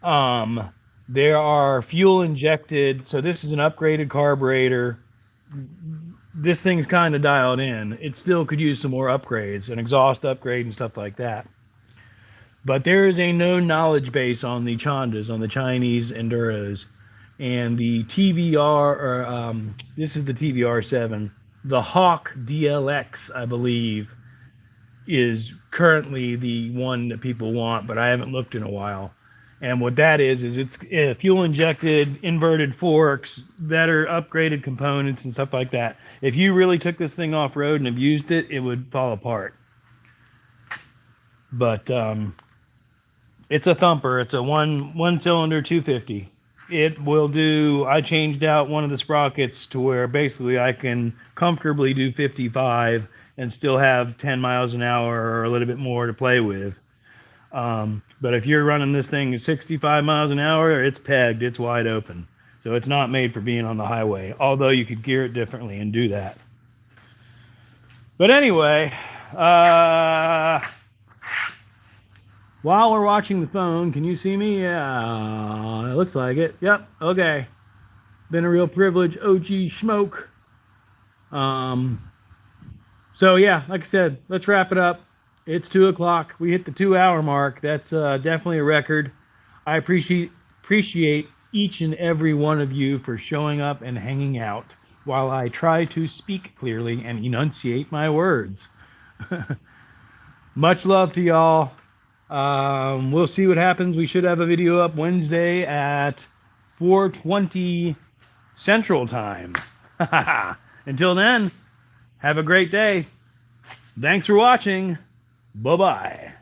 There are fuel injected, so this is an upgraded carburetor. This thing's kind of dialed in. It still could use some more upgrades, an exhaust upgrade and stuff like that. But there is a known knowledge base on the Chandas, on the Chinese Enduros. And the TBR, this is the TBR7. The Hawk DLX, I believe, is currently the one that people want, but I haven't looked in a while. And what that is it's fuel injected, inverted forks, better upgraded components and stuff like that. If you really took this thing off road and abused it, it would fall apart. But it's a thumper. It's a one cylinder 250. It will do, I changed out one of the sprockets to where basically I can comfortably do 55 and still have 10 miles an hour or a little bit more to play with. But if you're running this thing at 65 miles an hour, it's pegged, it's wide open. So it's not made for being on the highway, although you could gear it differently and do that. But anyway, while we're watching the phone, can you see me? Yeah, it looks like it. Yep, okay. Been a real privilege, OG Smoke. So yeah, like I said, let's wrap it up. It's 2 o'clock. We hit the 2-hour mark. That's definitely a record. I appreciate each and every one of you for showing up and hanging out while I try to speak clearly and enunciate my words. Much love to y'all. We'll see what happens. We should have a video up Wednesday at 4:20 Central Time. Until then, have a great day. Thanks for watching. Bye-bye.